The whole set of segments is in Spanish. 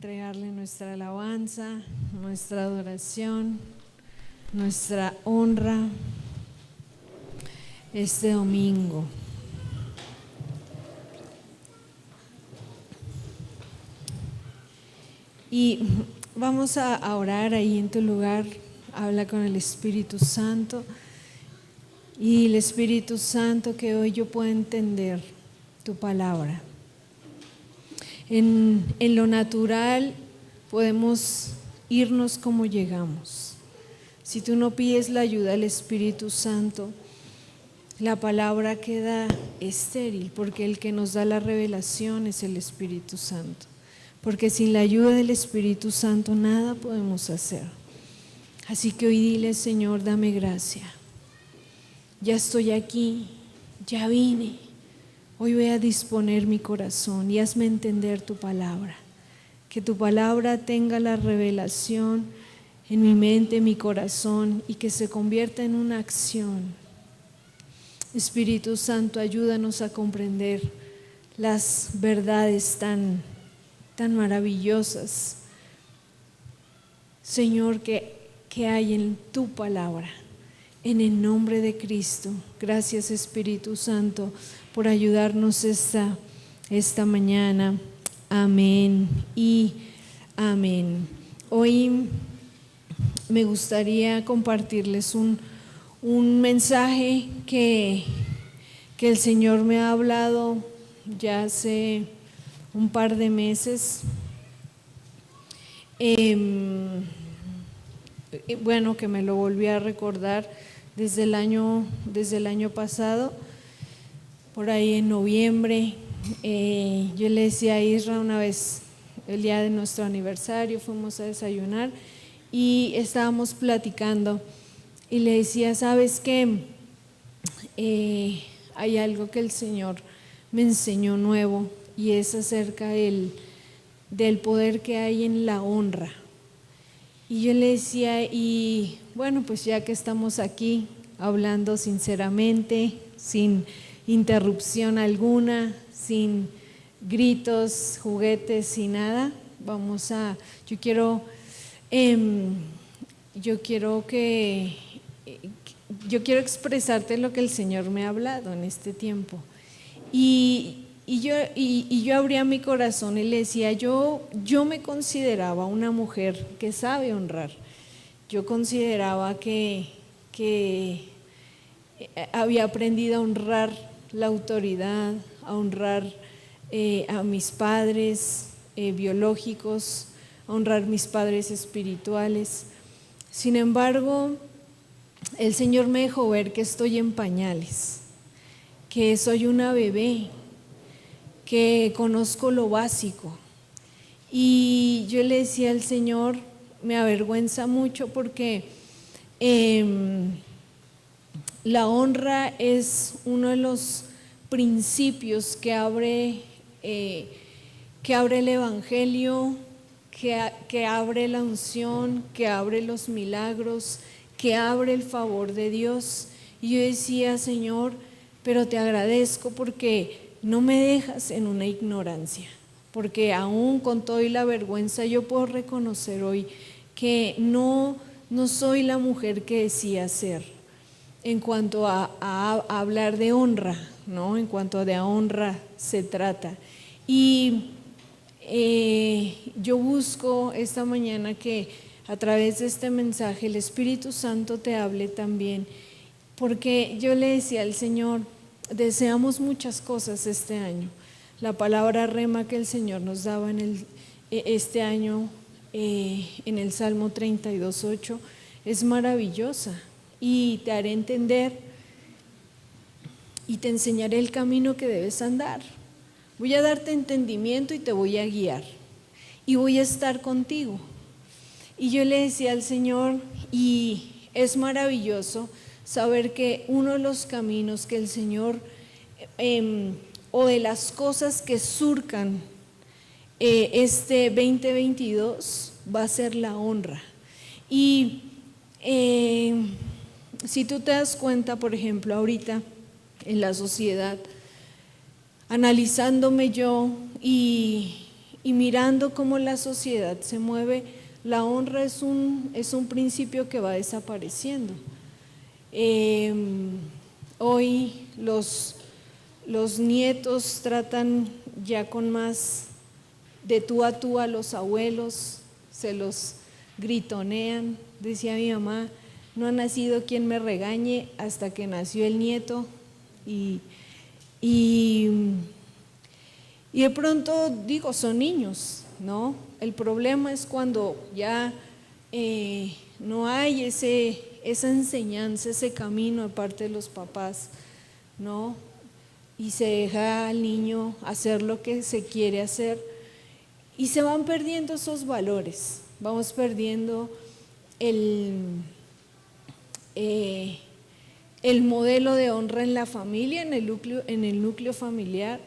entregarle nuestra alabanza, nuestra adoración, nuestra honra este domingo. Y vamos a orar ahí en tu lugar. Habla con el Espíritu Santo. Y el Espíritu Santo, que hoy yo pueda entender tu palabra. En lo natural podemos irnos como llegamos. Si tú no pides la ayuda del Espíritu Santo, la palabra queda estéril, porque el que nos da la revelación es el Espíritu Santo. Porque sin la ayuda del Espíritu Santo nada podemos hacer. Así que hoy dile: Señor, dame gracia. Ya estoy aquí, ya vine. Hoy voy a disponer mi corazón y hazme entender tu palabra. Que tu palabra tenga la revelación en mi mente, en mi corazón, y que se convierta en una acción. Espíritu Santo, ayúdanos a comprender las verdades tan maravillosas, Señor, que hay en tu palabra. En el nombre de Cristo. Gracias, Espíritu Santo, por ayudarnos esta mañana. Amén y amén. Hoy me gustaría compartirles un mensaje que el Señor me ha hablado ya hace un par de meses. Bueno, que me lo volví a recordar desde el año pasado, por ahí en noviembre. Yo le decía a Isra una vez, el día de nuestro aniversario, fuimos a desayunar y estábamos platicando y le decía: ¿sabes qué? Hay algo que el Señor me enseñó nuevo, y es acerca del poder que hay en la honra. Y yo le decía, y bueno, pues ya que estamos aquí hablando sinceramente, sin interrupción alguna, sin gritos, juguetes, sin nada, yo quiero expresarte lo que el Señor me ha hablado en este tiempo. Y yo abría mi corazón y le decía: yo me consideraba una mujer que sabe honrar. Yo consideraba que había aprendido a honrar la autoridad, a honrar a mis padres biológicos, a honrar mis padres espirituales. Sin embargo, el Señor me dejó ver que estoy en pañales, que soy una bebé, que conozco lo básico. Y yo le decía al Señor: me avergüenza mucho porque la honra es uno de los principios que abre el Evangelio, que abre la unción, que abre los milagros, que abre el favor de Dios. Y yo decía: Señor, pero te agradezco porque no me dejas en una ignorancia, porque aún con todo y la vergüenza yo puedo reconocer hoy que no soy la mujer que decía ser en cuanto a hablar de honra, ¿no? En cuanto de honra se trata. Y yo busco esta mañana que a través de este mensaje el Espíritu Santo te hable también, porque yo le decía al Señor: deseamos muchas cosas este año. La palabra rema que el Señor nos daba este año en el Salmo 32:8 es maravillosa, y te haré entender y te enseñaré el camino que debes andar. Voy a darte entendimiento y te voy a guiar y voy a estar contigo. Y yo le decía al Señor, y es maravilloso saber que uno de los caminos que el Señor o de las cosas que surcan este 2022 va a ser la honra. Y si tú te das cuenta, por ejemplo, ahorita en la sociedad, analizándome yo y y mirando cómo la sociedad se mueve, la honra es un principio que va desapareciendo. Hoy los nietos tratan ya con más de tú a los abuelos, se los gritonean. Decía mi mamá, no ha nacido quien me regañe hasta que nació el nieto. Y de pronto digo, son niños, ¿no? El problema es cuando ya no hay esa enseñanza, ese camino de parte de los papás, ¿no? Y se deja al niño hacer lo que se quiere hacer y se van perdiendo esos valores, vamos perdiendo el modelo de honra en la familia, en el núcleo familiar,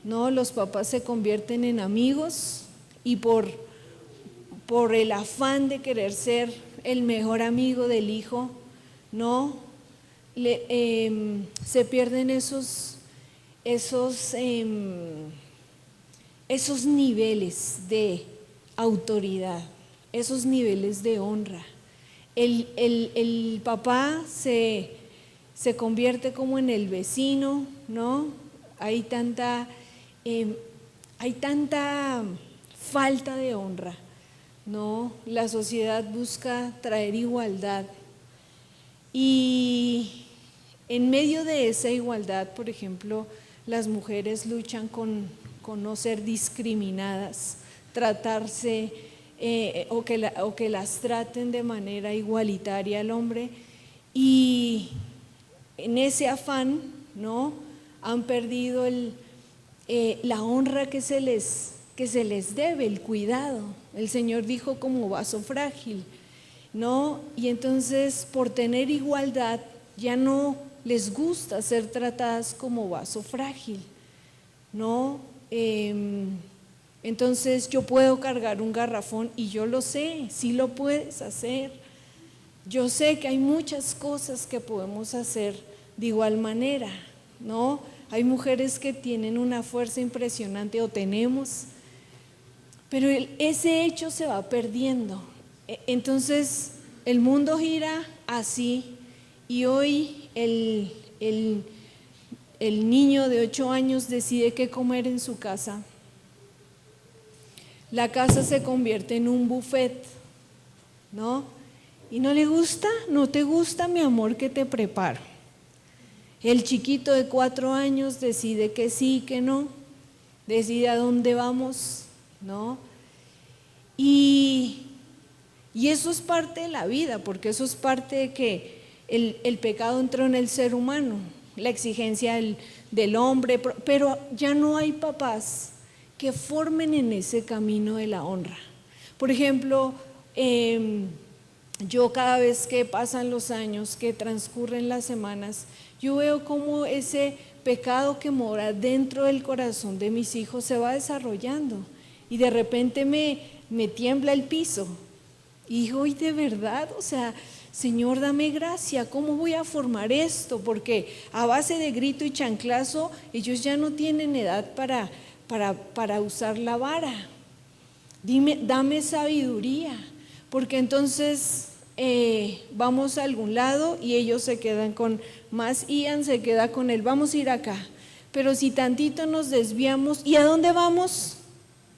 ¿no? Los papás se convierten en amigos y por el afán de querer ser el mejor amigo del hijo, ¿no? Se pierden esos niveles de autoridad, esos niveles de honra. El papá se convierte como en el vecino, ¿no? Hay tanta falta de honra, ¿no? La sociedad busca traer igualdad y en medio de esa igualdad, por ejemplo, las mujeres luchan con no ser discriminadas, tratarse o que las traten de manera igualitaria al hombre, y en ese afán, ¿no? Han perdido la honra que se les debe, el cuidado. El Señor dijo como vaso frágil, ¿no? Y entonces por tener igualdad ya no les gusta ser tratadas como vaso frágil, ¿no? Entonces yo puedo cargar un garrafón y yo lo sé, sí lo puedes hacer. Yo sé que hay muchas cosas que podemos hacer de igual manera, ¿no? Hay mujeres que tienen una fuerza impresionante o tenemos, pero ese hecho se va perdiendo. Entonces el mundo gira así y hoy el niño de 8 años decide qué comer en su casa. La casa se convierte en un buffet, ¿no? ¿Y no le gusta? ¿No te gusta, mi amor, que te preparo? El chiquito de 4 años decide que sí, que no, decide a dónde vamos, ¿no? Y eso es parte de la vida, porque eso es parte de que el pecado entró en el ser humano, la exigencia del hombre, pero ya no hay papás que formen en ese camino de la honra. Por ejemplo, yo cada vez que pasan los años, que transcurren las semanas, yo veo cómo ese pecado que mora dentro del corazón de mis hijos se va desarrollando y de repente me tiembla el piso y digo, y de verdad, o sea, Señor, dame gracia, ¿cómo voy a formar esto? Porque a base de grito y chanclazo ellos ya no tienen edad para usar la vara. Dame sabiduría, porque entonces vamos a algún lado y ellos se quedan con más. Ian se queda con él, vamos a ir acá, pero si tantito nos desviamos, ¿y a dónde vamos?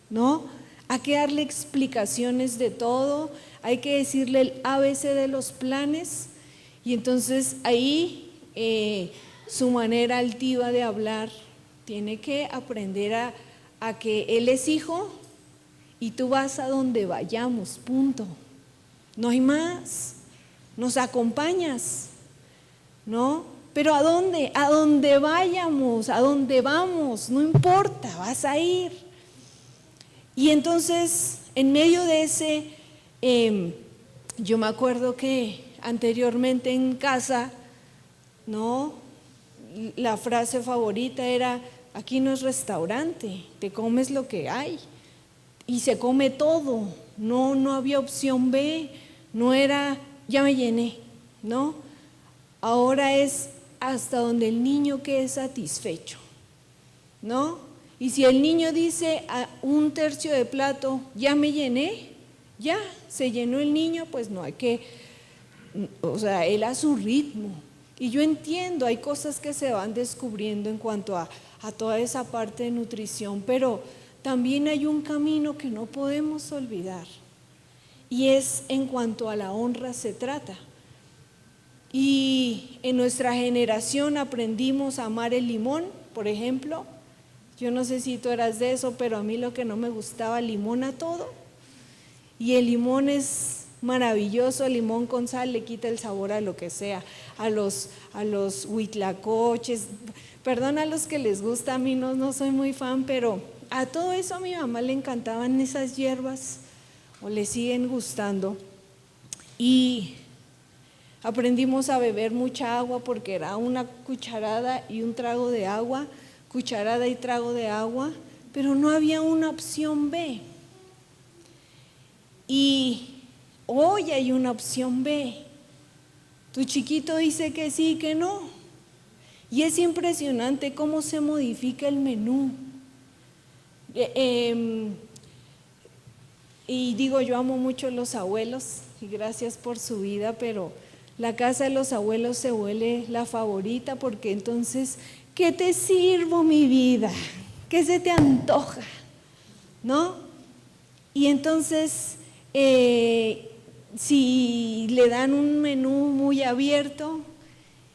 ¿No? Hay que darle explicaciones de todo, hay que decirle el ABC de los planes, y entonces ahí su manera altiva de hablar tiene que aprender a que él es hijo y tú vas a donde vayamos, punto. No hay más, nos acompañas, ¿no? Pero ¿a dónde? A donde vayamos, a donde vamos, no importa, vas a ir. Y entonces, en medio de ese, yo me acuerdo que anteriormente en casa, ¿no? La frase favorita era, aquí no es restaurante, te comes lo que hay. Y se come todo, no había opción B, no era, ya me llené, ¿no? Ahora es hasta donde el niño quede satisfecho, ¿no? Y si el niño dice a un tercio de plato, ya me llené, ya se llenó el niño, pues no hay que, o sea, él a su ritmo. Y yo entiendo, hay cosas que se van descubriendo en cuanto a toda esa parte de nutrición, pero también hay un camino que no podemos olvidar, y es en cuanto a la honra se trata. Y en nuestra generación aprendimos a amar el limón, por ejemplo. Yo no sé si tú eras de eso, pero a mí lo que no me gustaba, limón a todo. Y el limón es maravilloso, el limón con sal le quita el sabor a lo que sea, a los huitlacoches, perdón a los que les gusta, a mí no soy muy fan, pero a todo eso a mi mamá le encantaban esas hierbas, o le siguen gustando. Y aprendimos a beber mucha agua porque era una cucharada y un trago de agua, cucharada y trago de agua, pero no había una opción B. Y hoy hay una opción B. Tu chiquito dice que sí y que no. Y es impresionante cómo se modifica el menú. Y digo, yo amo mucho a los abuelos y gracias por su vida, pero la casa de los abuelos se vuelve la favorita porque entonces, ¿qué te sirvo, mi vida? ¿Qué se te antoja? ¿No? Y entonces, si le dan un menú muy abierto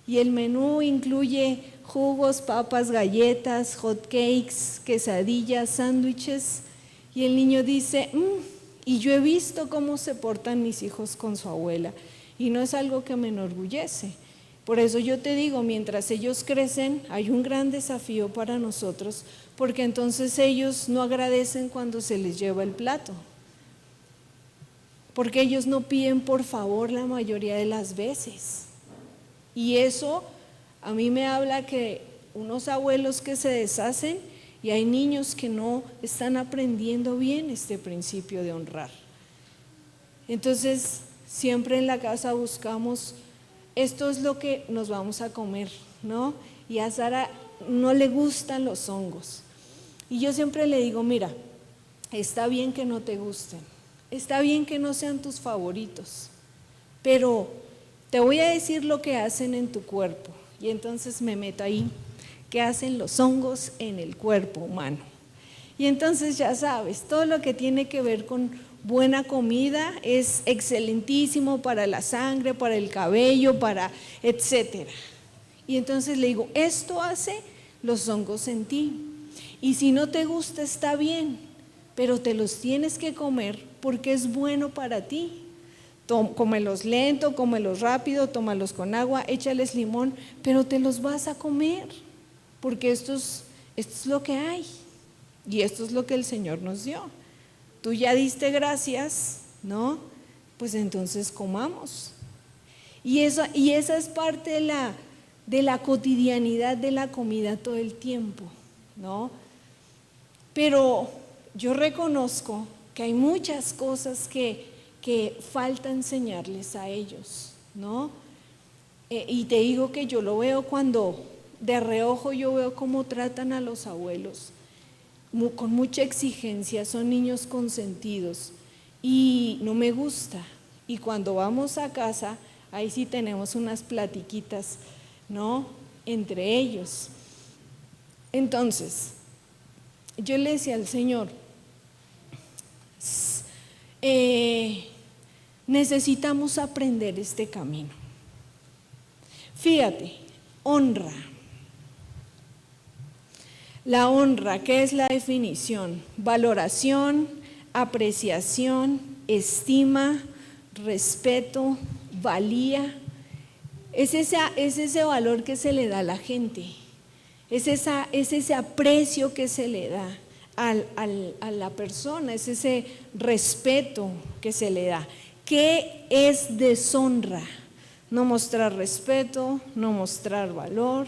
y el menú incluye jugos, papas, galletas, hot cakes, quesadillas, sándwiches, y el niño dice, y yo he visto cómo se portan mis hijos con su abuela, y no es algo que me enorgullece. Por eso yo te digo, mientras ellos crecen, hay un gran desafío para nosotros, porque entonces ellos no agradecen cuando se les lleva el plato, porque ellos no piden por favor la mayoría de las veces. Y eso a mí me habla que unos abuelos que se deshacen y hay niños que no están aprendiendo bien este principio de honrar. Entonces, siempre en la casa buscamos, esto es lo que nos vamos a comer, ¿no? Y a Sara no le gustan los hongos. Y yo siempre le digo, mira, está bien que no te gusten, está bien que no sean tus favoritos, pero te voy a decir lo que hacen en tu cuerpo. Y entonces me meto ahí, ¿qué hacen los hongos en el cuerpo humano? Y entonces ya sabes, todo lo que tiene que ver con buena comida es excelentísimo para la sangre, para el cabello, para etcétera. Y entonces le digo, esto hace los hongos en ti. Y si no te gusta está bien, pero te los tienes que comer porque es bueno para ti. Cómelos lento, cómelos rápido, tómalos con agua, échales limón, pero te los vas a comer, porque esto es lo que hay, y esto es lo que el Señor nos dio. Tú ya diste gracias, ¿no? Pues entonces comamos. Y esa es parte de la cotidianidad de la comida todo el tiempo, ¿no? Pero yo reconozco que hay muchas cosas que falta enseñarles a ellos, ¿no? Y te digo que yo lo veo cuando de reojo yo veo cómo tratan a los abuelos, con mucha exigencia, son niños consentidos y no me gusta. Y cuando vamos a casa, ahí sí tenemos unas platiquitas, ¿no? Entre ellos. Entonces, yo le decía al Señor, necesitamos aprender este camino. Fíjate, honra. La honra, ¿qué es la definición? Valoración, apreciación, estima, respeto, valía. Es ese valor que se le da a la gente, es ese aprecio que se le da a la persona, es ese respeto que se le da. ¿Qué es deshonra? No mostrar respeto, no mostrar valor,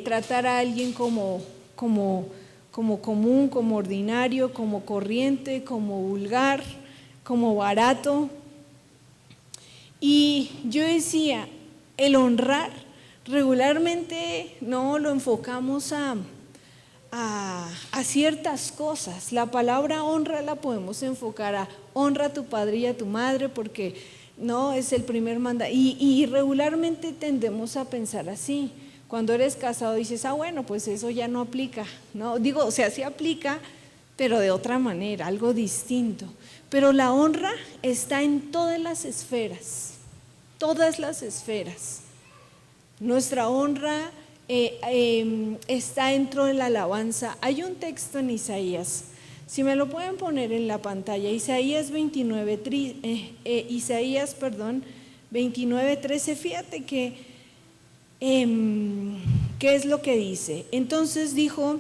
tratar a alguien como común, como ordinario, como corriente, como vulgar, como barato. Y yo decía, el honrar regularmente no lo enfocamos a a ciertas cosas. La palabra honra la podemos enfocar a honra a tu padre y a tu madre, porque no es el primer mandamiento. Y regularmente tendemos a pensar así. Cuando eres casado dices, bueno, pues eso ya no aplica, ¿no? Digo, o sea, sí aplica, pero de otra manera, algo distinto. Pero la honra está en todas las esferas, todas las esferas. Nuestra honra está dentro de la alabanza. Hay un texto en Isaías, si me lo pueden poner en la pantalla, Isaías 29:13, fíjate que ¿qué es lo que dice? Entonces dijo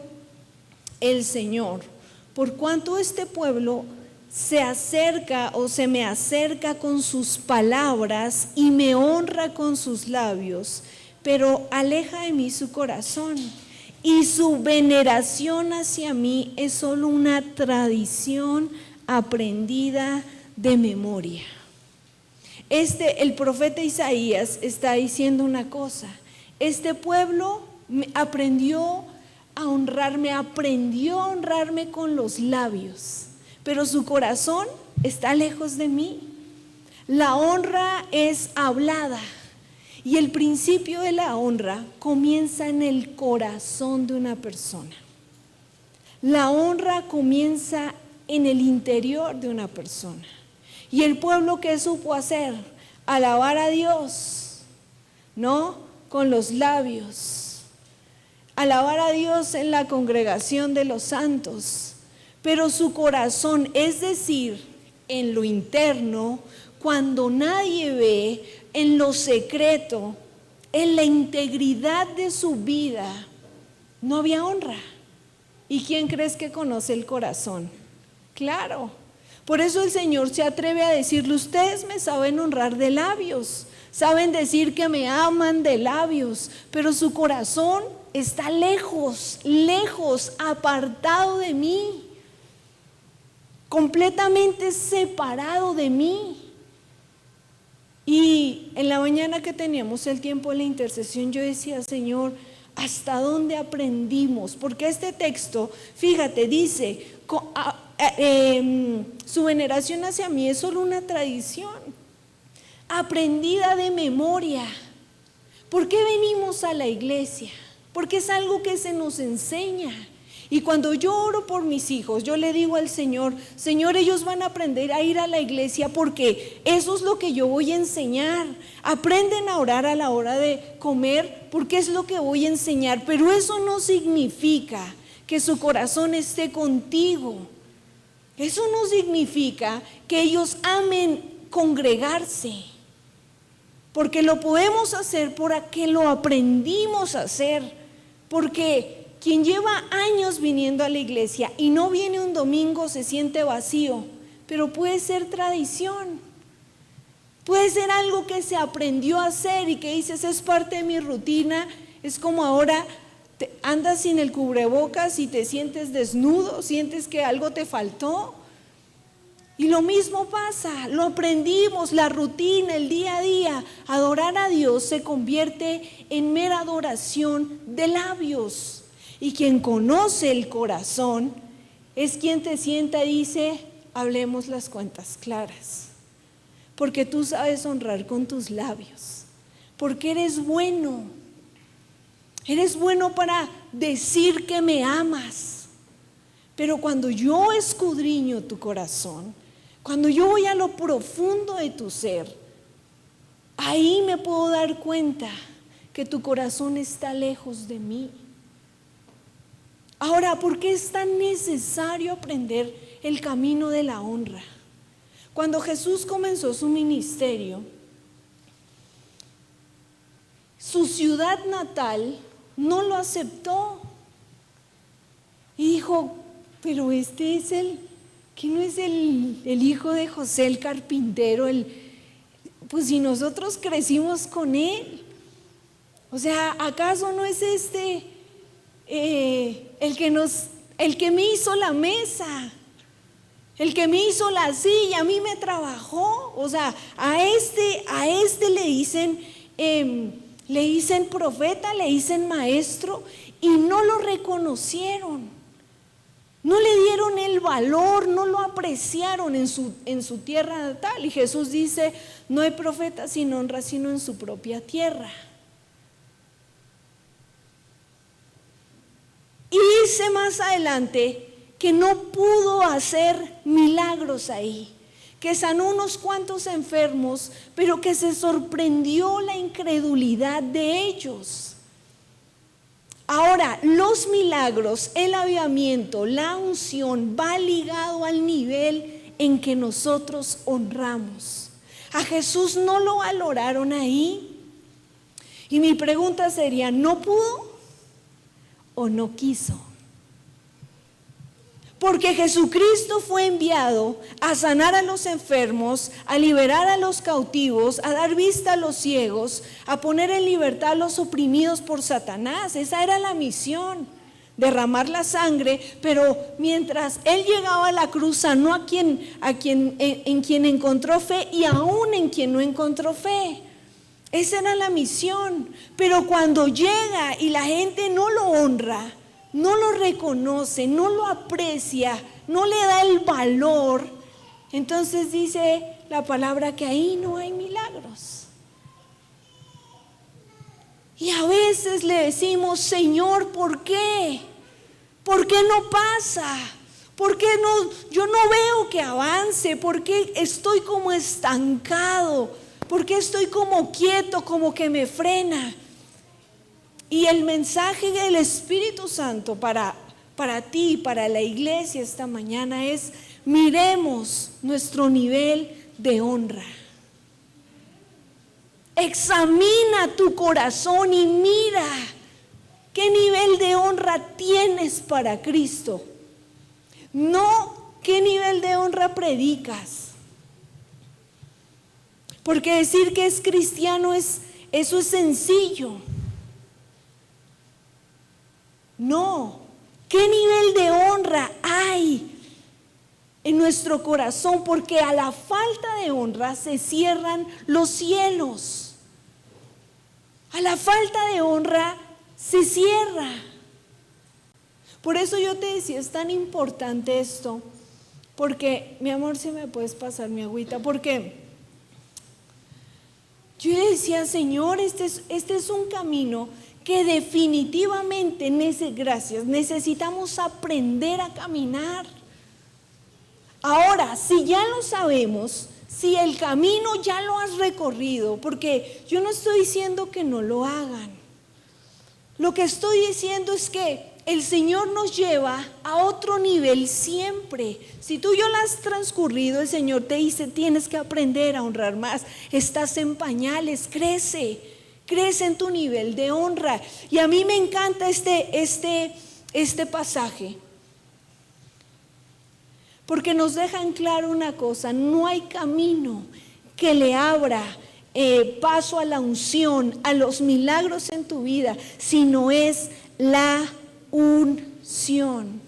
el Señor, por cuanto este pueblo se acerca o se me acerca con sus palabras y me honra con sus labios, pero aleja de mí su corazón y su veneración hacia mí es solo una tradición aprendida de memoria. El profeta Isaías está diciendo una cosa: este pueblo aprendió a honrarme con los labios, pero su corazón está lejos de mí. La honra es hablada y el principio de la honra comienza en el corazón de una persona. La honra comienza en el interior de una persona. Y el pueblo, ¿qué supo hacer? Alabar a Dios, ¿no? Con los labios. Alabar a Dios en la congregación de los santos. Pero su corazón, es decir, en lo interno, cuando nadie ve, en lo secreto, en la integridad de su vida, no había honra. ¿Y quién crees que conoce el corazón? Claro. Por eso el Señor se atreve a decirle: ustedes me saben honrar de labios, saben decir que me aman de labios, pero su corazón está lejos, apartado de mí, completamente separado de mí. Y en la mañana que teníamos el tiempo de la intercesión, yo decía: Señor, ¿hasta dónde aprendimos? Porque este texto, fíjate, dice: su veneración hacia mí es solo una tradición aprendida de memoria. ¿Por qué venimos a la iglesia? Porque es algo que se nos enseña. Y cuando yo oro por mis hijos, yo le digo al Señor: Señor, ellos van a aprender a ir a la iglesia porque eso es lo que yo voy a enseñar. Aprenden a orar a la hora de comer porque es lo que voy a enseñar. Pero eso no significa que su corazón esté contigo. Eso no significa que ellos amen congregarse, porque lo podemos hacer porque lo aprendimos a hacer. Porque quien lleva años viniendo a la iglesia y no viene un domingo se siente vacío, pero puede ser tradición, puede ser algo que se aprendió a hacer y que dices: es parte de mi rutina. Es como ahora andas sin el cubrebocas y te sientes desnudo, sientes que algo te faltó. Y lo mismo pasa, lo aprendimos, la rutina, el día a día. Adorar a Dios se convierte en mera adoración de labios. Y quien conoce el corazón es quien te sienta y dice: hablemos las cuentas claras. Porque tú sabes honrar con tus labios, porque eres bueno. Eres bueno para decir que me amas. Pero cuando yo escudriño tu corazón, cuando yo voy a lo profundo de tu ser, ahí me puedo dar cuenta que tu corazón está lejos de mí. Ahora, ¿por qué es tan necesario aprender el camino de la honra? Cuando Jesús comenzó su ministerio, su ciudad natal no lo aceptó y dijo: pero este es que no es el hijo de José el carpintero, pues si nosotros crecimos con él. O sea, ¿acaso no es el que me hizo la mesa, el que me hizo la silla, a mí me trabajó? O sea, a este le dicen profeta, le dicen maestro, y no lo reconocieron. No le dieron el valor, no lo apreciaron en su tierra natal. Y Jesús dice, no hay profeta sin honra sino en su propia tierra. Y dice más adelante que no pudo hacer milagros ahí, que sanó unos cuantos enfermos, pero que se sorprendió la incredulidad de ellos. Ahora, los milagros, el avivamiento, la unción va ligado al nivel en que nosotros honramos. A Jesús no lo valoraron ahí. Y mi pregunta sería, ¿no pudo o no quiso? Porque Jesucristo fue enviado a sanar a los enfermos, a liberar a los cautivos, a dar vista a los ciegos, a poner en libertad a los oprimidos por Satanás. Esa era la misión, derramar la sangre, pero mientras Él llegaba a la cruz, sanó en quien encontró fe y aún en quien no encontró fe. Esa era la misión. Pero cuando llega y la gente no lo honra, no lo reconoce, no lo aprecia, no le da el valor, entonces dice la palabra que ahí no hay milagros. Y a veces le decimos, Señor, ¿por qué? ¿Por qué no pasa? ¿Por qué no? Yo no veo que avance. ¿Por qué estoy como estancado? ¿Por qué estoy como quieto, como que me frena? Y el mensaje del Espíritu Santo para ti, para la iglesia esta mañana es: miremos nuestro nivel de honra. Examina tu corazón y mira qué nivel de honra tienes para Cristo. No qué nivel de honra predicas. Porque decir que es cristiano eso es sencillo. No, ¿qué nivel de honra hay en nuestro corazón? Porque a la falta de honra se cierran los cielos. A la falta de honra se cierra. Por eso yo te decía, es tan importante esto, porque, mi amor, si me puedes pasar mi agüita, porque yo le decía, Señor, este es un camino que definitivamente, gracias, necesitamos aprender a caminar. Ahora, si ya lo sabemos, si el camino ya lo has recorrido, porque yo no estoy diciendo que no lo hagan. Lo que estoy diciendo es que el Señor nos lleva a otro nivel siempre. Si tú ya lo has transcurrido, el Señor te dice, tienes que aprender a honrar más. Estás en pañales, crece en tu nivel de honra. Y a mí me encanta este pasaje, porque nos deja en claro una cosa: no hay camino que le abra paso a la unción, a los milagros en tu vida, si no es la unción.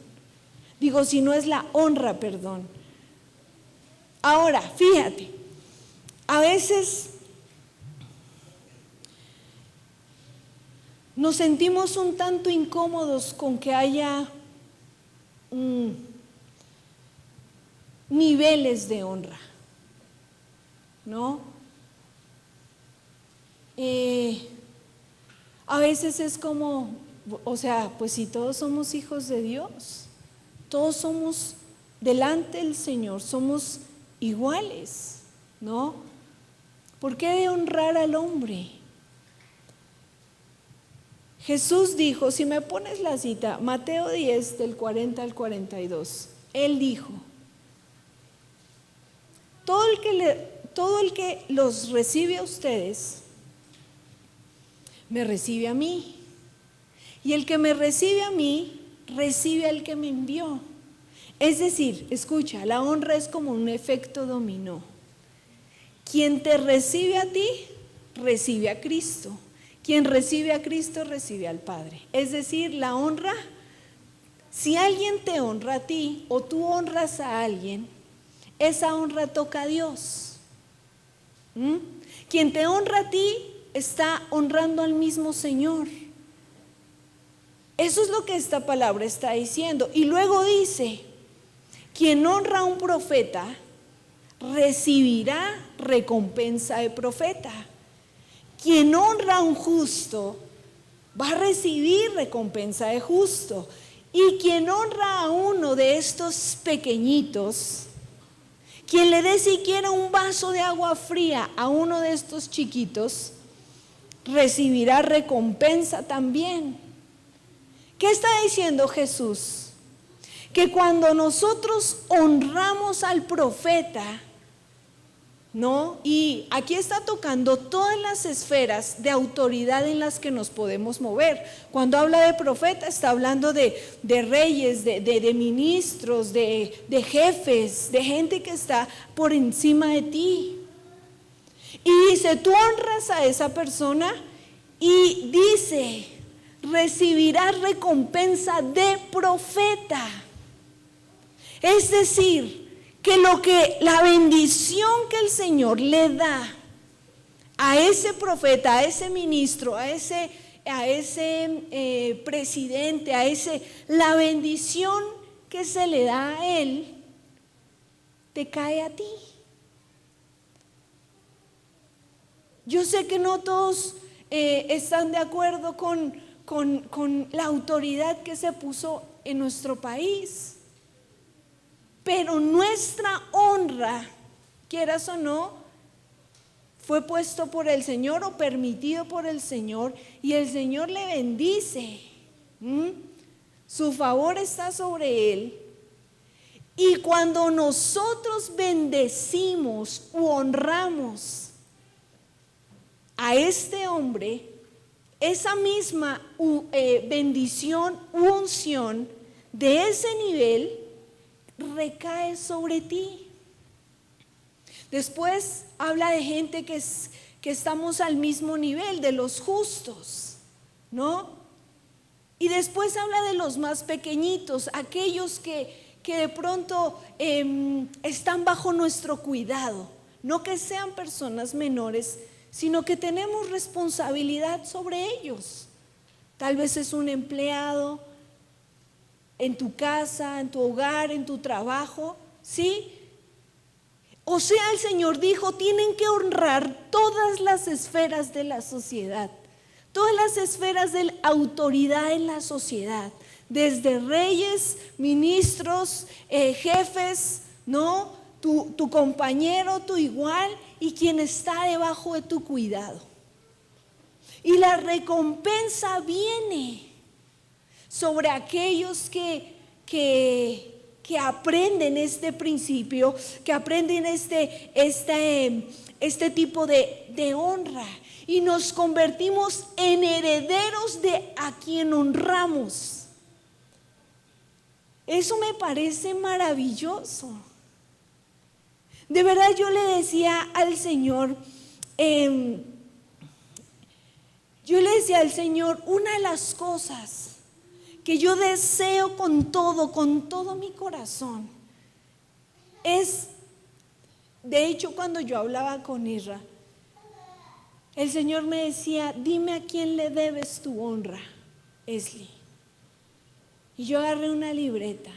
Si no es la honra, perdón. Ahora, fíjate, a veces nos sentimos un tanto incómodos con que haya niveles de honra, ¿no? A veces es como, pues si todos somos hijos de Dios, todos somos delante del Señor, somos iguales, ¿no? ¿Por qué de honrar al hombre? Jesús dijo, si me pones la cita, Mateo 10 del 40 al 42, Él dijo, todo el que los recibe a ustedes, me recibe a mí. Y el que me recibe a mí, recibe al que me envió. Es decir, escucha, la honra es como un efecto dominó. Quien te recibe a ti, recibe a Cristo. Quien recibe a Cristo, recibe al Padre. Es decir, la honra, si alguien te honra a ti o tú honras a alguien, esa honra toca a Dios. Quien te honra a ti está honrando al mismo Señor. Eso es lo que esta palabra está diciendo. Y luego dice, quien honra a un profeta recibirá recompensa de profeta. Quien honra a un justo va a recibir recompensa de justo. Y quien honra a uno de estos pequeñitos, quien le dé siquiera un vaso de agua fría a uno de estos chiquitos, recibirá recompensa también. ¿Qué está diciendo Jesús? Que cuando nosotros honramos al profeta, ¿no? Y aquí está tocando todas las esferas de autoridad en las que nos podemos mover. Cuando habla de profeta, está hablando de reyes, de ministros, de jefes, de gente que está por encima de ti. Y dice, tú honras a esa persona y dice, recibirás recompensa de profeta. Es decir, que la bendición que el Señor le da a ese profeta, a ese ministro, a ese presidente, la bendición que se le da a él, te cae a ti. Yo sé que no todos están de acuerdo con la autoridad que se puso en nuestro país. Pero nuestra honra, quieras o no, fue puesto por el Señor o permitido por el Señor, y el Señor le bendice. Su favor está sobre él. Y cuando nosotros bendecimos u honramos a este hombre, esa misma bendición u unción de ese nivel recae sobre ti. Después habla de gente que estamos al mismo nivel, de los justos, ¿no? Y después habla de los más pequeñitos, aquellos que de pronto están bajo nuestro cuidado. No que sean personas menores, sino que tenemos responsabilidad sobre ellos. Tal vez es un empleado en tu casa, en tu hogar, en tu trabajo, ¿sí? O sea, el Señor dijo, tienen que honrar todas las esferas de la sociedad, todas las esferas de la autoridad en la sociedad, desde reyes, ministros, jefes, ¿no? Tu compañero, tu igual y quien está debajo de tu cuidado. Y la recompensa viene sobre aquellos que aprenden este principio, que aprenden este tipo de honra, y nos convertimos en herederos de a quien honramos. Eso me parece maravilloso. De verdad, yo le decía al Señor, una de las cosas que yo deseo con todo mi corazón es, de hecho, cuando yo hablaba con Isra, el Señor me decía, dime a quién le debes tu honra, Esli. Y yo agarré una libreta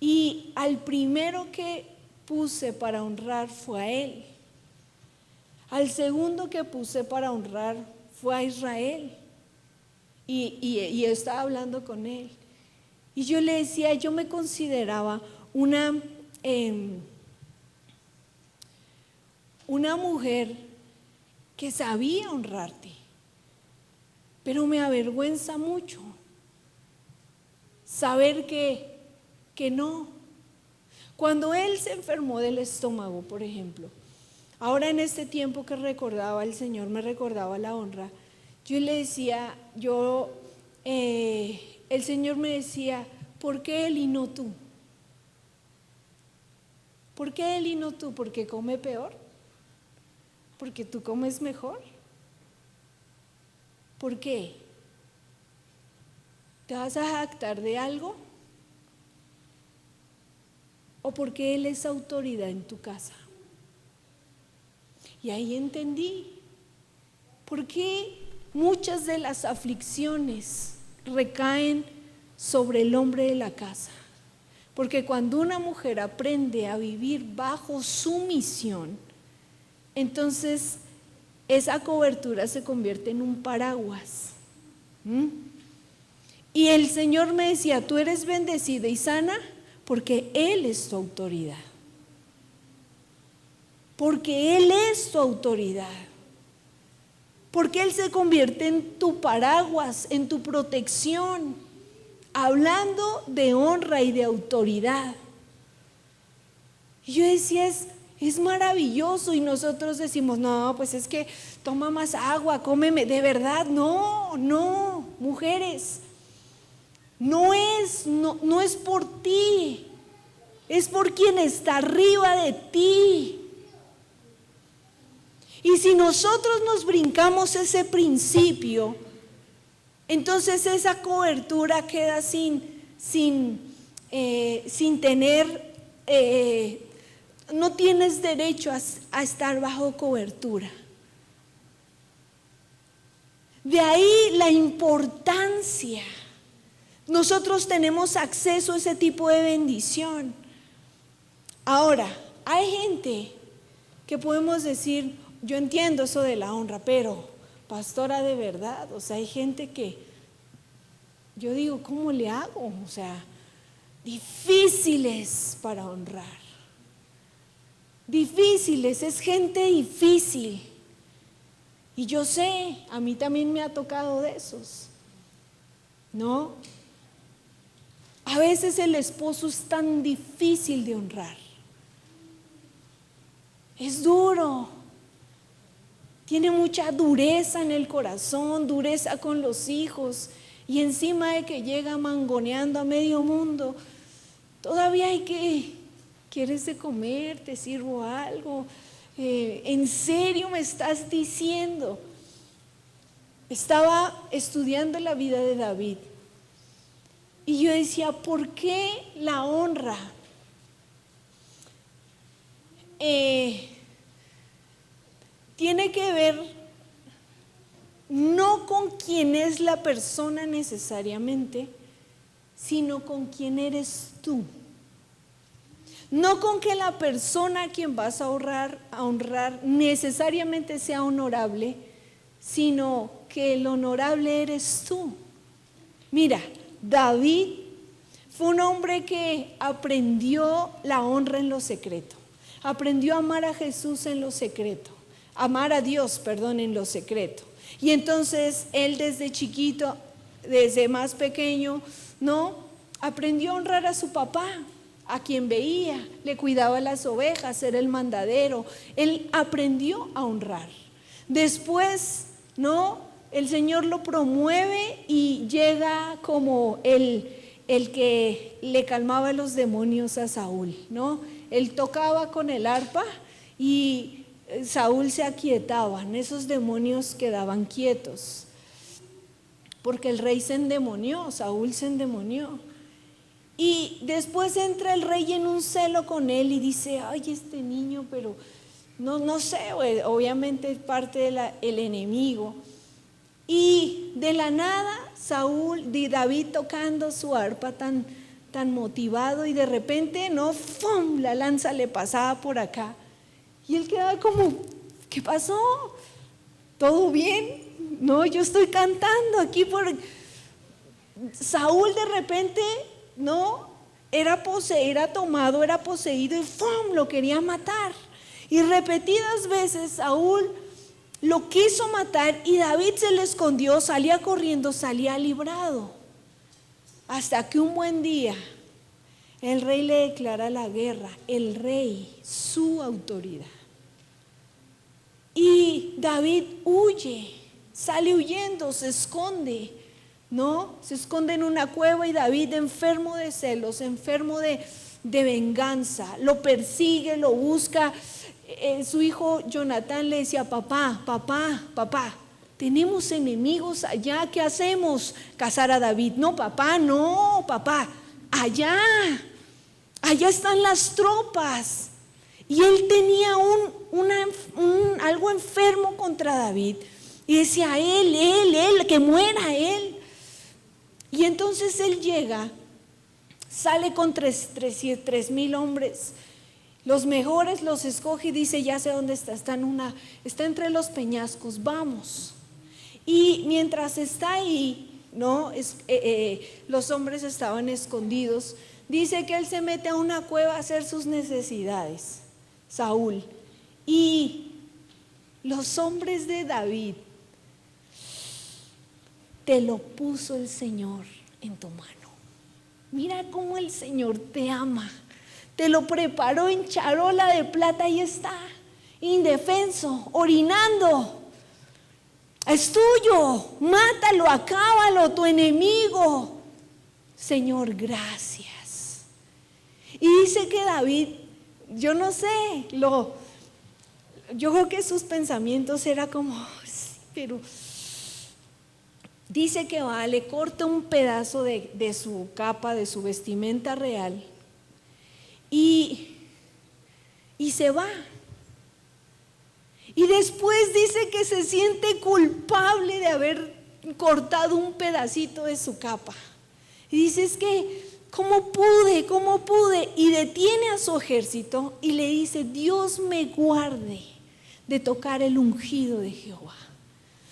y al primero que puse para honrar fue a él. Al segundo que puse para honrar fue a Israel. Y estaba hablando con él. Y yo le decía, yo me consideraba una mujer que sabía honrarte, pero me avergüenza mucho saber que no. Cuando él se enfermó del estómago, por ejemplo, ahora en este tiempo que recordaba el Señor, me recordaba la honra, yo le decía, el Señor me decía, ¿por qué él y no tú? ¿Por qué él y no tú? ¿Porque come peor? ¿Porque tú comes mejor? ¿Por qué? ¿Te vas a jactar de algo? ¿O porque él es autoridad en tu casa? Y ahí entendí por qué muchas de las aflicciones recaen sobre el hombre de la casa. Porque cuando una mujer aprende a vivir bajo sumisión, entonces esa cobertura se convierte en un paraguas. Y el Señor me decía, tú eres bendecida y sana porque Él es tu autoridad. Porque Él es tu autoridad. Porque Él se convierte en tu paraguas, en tu protección. Hablando de honra y de autoridad. Y yo decía, es maravilloso, y nosotros decimos, no, pues es que toma más agua, cómeme. De verdad, no, mujeres, no es por ti, es por quien está arriba de ti. Y si nosotros nos brincamos ese principio, entonces esa cobertura queda sin tener, no tienes derecho a estar bajo cobertura. De ahí la importancia. Nosotros tenemos acceso a ese tipo de bendición. Ahora, hay gente que podemos decir, yo entiendo eso de la honra, pero pastora, de verdad, o sea, hay gente que yo digo, ¿cómo le hago? O sea, difíciles para honrar. Difíciles, es gente difícil. Y yo sé, a mí también me ha tocado de esos, ¿no? A veces el esposo es tan difícil de honrar. Es duro. Tiene mucha dureza en el corazón, dureza con los hijos. Y encima de que llega mangoneando a medio mundo, todavía hay que, ¿quieres de comer? ¿Te sirvo algo? ¿En serio me estás diciendo? Estaba estudiando la vida de David. Y yo decía, ¿por qué la honra? Tiene que ver no con quién es la persona necesariamente, sino con quién eres tú. No con que la persona a quien vas a honrar necesariamente sea honorable, sino que el honorable eres tú. Mira, David fue un hombre que aprendió la honra en lo secreto. Aprendió a amar a Jesús en lo secreto. Amar a Dios, en lo secreto. Y entonces él desde chiquito, desde más pequeño, aprendió a honrar a su papá, a quien veía, le cuidaba las ovejas, era el mandadero. Él aprendió a honrar. Después, el Señor lo promueve y llega como el que le calmaba los demonios a Saúl, Él tocaba con el arpa y Saúl se aquietaba, esos demonios quedaban quietos, porque el rey se endemonió, Saúl se endemonió. Y después entra el rey en un celo con él y dice, ay, este niño, pero no sé, obviamente es parte del enemigo. Y de la nada, David tocando su arpa tan motivado, y de repente, ¡fum!, la lanza le pasaba por acá. Y él quedaba como, ¿qué pasó? ¿Todo bien? Yo estoy cantando aquí por... Saúl de repente, era tomado, era poseído y ¡fum!, lo quería matar. Y repetidas veces Saúl lo quiso matar y David se le escondió, salía corriendo, salía librado. Hasta que un buen día el rey le declara la guerra, el rey, su autoridad. Y David huye, sale huyendo, se esconde, se esconde en una cueva, y David, enfermo de celos, enfermo de venganza, lo persigue, lo busca. Su hijo Jonatán le decía, papá, tenemos enemigos allá, ¿qué hacemos? Cazar a David. No, papá, allá están las tropas. Y él tenía algo enfermo contra David. Y decía, él, que muera él. Y entonces él llega, sale con 3,000 hombres, los mejores los escoge y dice, ya sé dónde está, está entre los peñascos, vamos. Y mientras está ahí, ¿no? Los hombres estaban escondidos. Dice que él se mete a una cueva a hacer sus necesidades, Saúl. Y los hombres de David, te lo puso el Señor en tu mano. Mira cómo el Señor te ama. Te lo preparó en charola de plata y está, indefenso, orinando. Es tuyo, mátalo, acábalo, tu enemigo. Señor, gracias. Y dice que David, yo no sé, yo creo que sus pensamientos era como, sí, pero dice que va, le corta un pedazo de su capa, de su vestimenta real y se va. Y después dice que se siente culpable de haber cortado un pedacito de su capa. Y dice, es que, ¿cómo pude? Y detiene a su ejército y le dice, Dios me guarde de tocar el ungido de Jehová.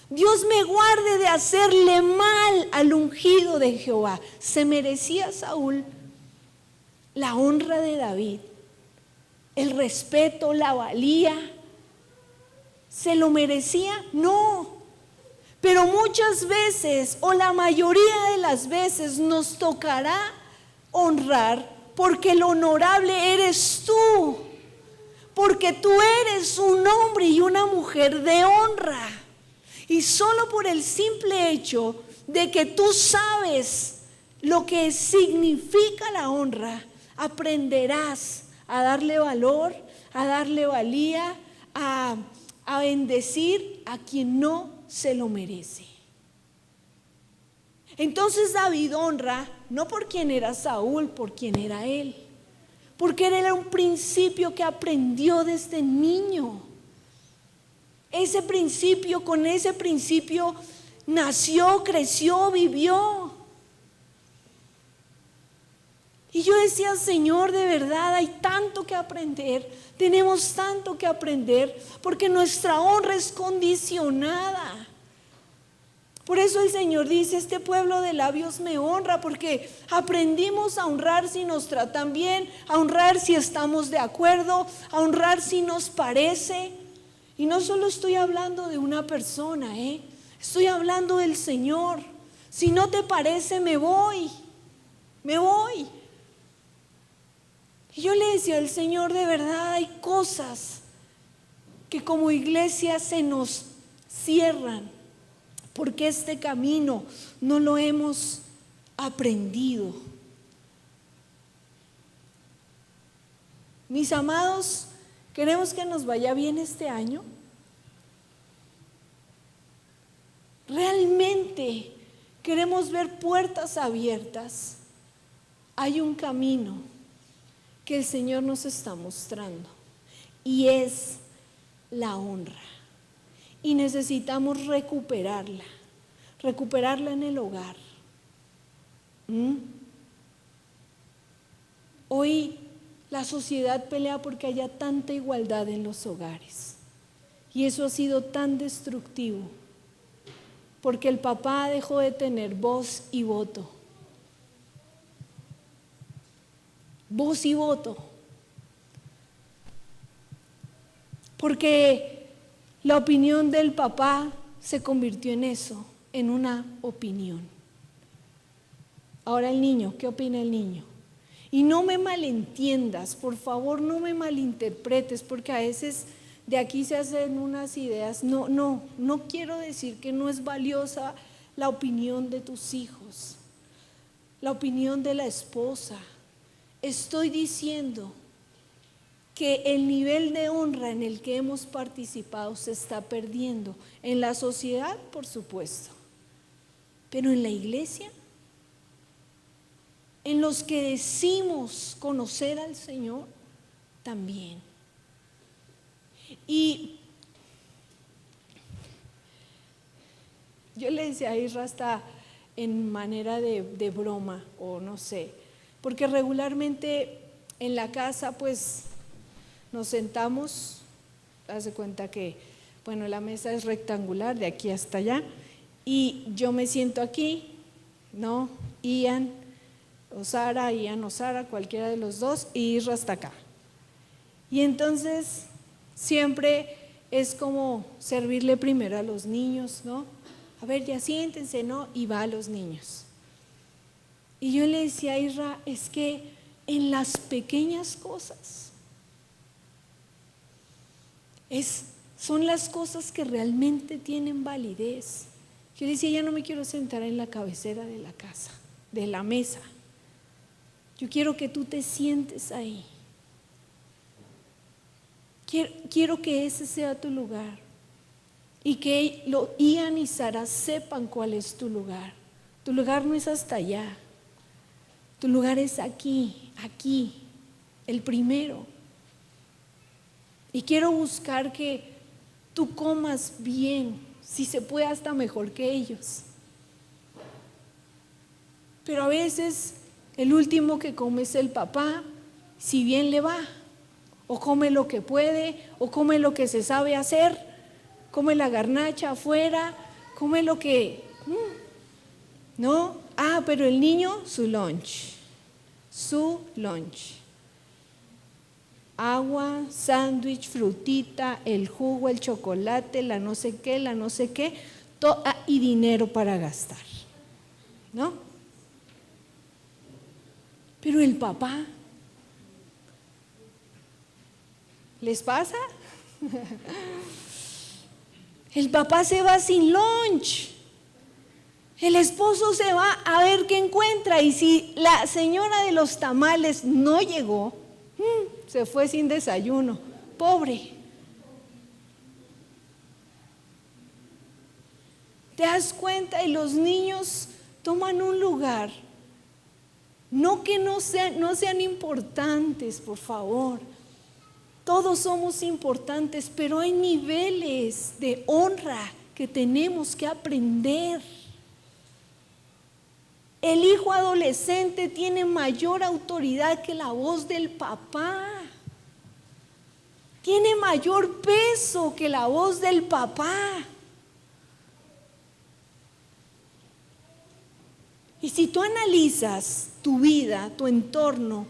Dios me guarde de hacerle mal al ungido de Jehová. ¿Se merecía Saúl la honra de David? ¿El respeto, la valía? ¿Se lo merecía? No. Pero muchas veces, o la mayoría de las veces, nos tocará honrar porque el honorable eres tú. Porque tú eres un hombre y una mujer de honra. Y solo por el simple hecho de que tú sabes lo que significa la honra, aprenderás a darle valor, a darle valía, a bendecir a quien no se lo merece. Entonces David honra no por quien era Saúl, por quien era él, porque él era un principio que aprendió desde niño. Con ese principio nació, creció, vivió. Y yo decía, Señor, de verdad hay tanto que aprender, tenemos tanto que aprender, porque nuestra honra es condicionada. Por eso el Señor dice, este pueblo de labios me honra, porque aprendimos a honrar si nos tratan bien, a honrar si estamos de acuerdo, a honrar si nos parece. Y no solo estoy hablando de una persona, estoy hablando del Señor. Si no te parece, me voy. Y yo le decía al Señor, de verdad hay cosas que como iglesia se nos cierran, porque este camino no lo hemos aprendido. Mis amados, ¿queremos que nos vaya bien este año? ¿Realmente queremos ver puertas abiertas? Hay un camino que el Señor nos está mostrando y es la honra. Y necesitamos recuperarla en el hogar. Hoy la sociedad pelea porque haya tanta igualdad en los hogares. Y eso ha sido tan destructivo. Porque el papá dejó de tener voz y voto. Voz y voto. Porque la opinión del papá se convirtió en eso, en una opinión. Ahora el niño, ¿qué opina el niño? Y no me malentiendas, por favor, no me malinterpretes, porque a veces de aquí se hacen unas ideas. No quiero decir que no es valiosa la opinión de tus hijos, la opinión de la esposa. Estoy diciendo que el nivel de honra en el que hemos participado se está perdiendo. En la sociedad, por supuesto, pero en la iglesia, en los que decimos conocer al Señor, también. Y yo le decía a Isra, en manera de broma o no sé, porque regularmente en la casa pues nos sentamos, haz de cuenta que, bueno, la mesa es rectangular de aquí hasta allá y yo me siento aquí, ¿no? Ian o Sara, cualquiera de los dos, y Isra hasta acá. Y entonces siempre es como servirle primero a los niños, ¿no? A ver, ya siéntense, ¿no? Y va a los niños. Y yo le decía a Isra, es que en las pequeñas cosas, son las cosas que realmente tienen validez. Yo le decía, ya no me quiero sentar en la cabecera de la casa, de la mesa. Yo quiero que tú te sientes ahí. Quiero que ese sea tu lugar. Y que Ian y Sara sepan cuál es tu lugar. Tu lugar no es hasta allá. Tu lugar es aquí, el primero. Y quiero buscar que tú comas bien, si se puede hasta mejor que ellos. Pero a veces el último que come es el papá, si bien le va. O come lo que puede, o come lo que se sabe hacer, come la garnacha afuera, come lo que... ¿no? Pero el niño, su lunch. Agua, sándwich, frutita, el jugo, el chocolate, la no sé qué, y dinero para gastar, ¿no? Pero el papá, ¿les pasa? El papá se va sin lunch. El esposo se va a ver qué encuentra y si la señora de los tamales no llegó, se fue sin desayuno. Pobre. ¿Te das cuenta? Y los niños toman un lugar. No que no sean importantes, por favor. Todos somos importantes, pero hay niveles de honra que tenemos que aprender. El hijo adolescente tiene mayor autoridad que la voz del papá. Tiene mayor peso que la voz del papá. Y si tú analizas tu vida, tu entorno,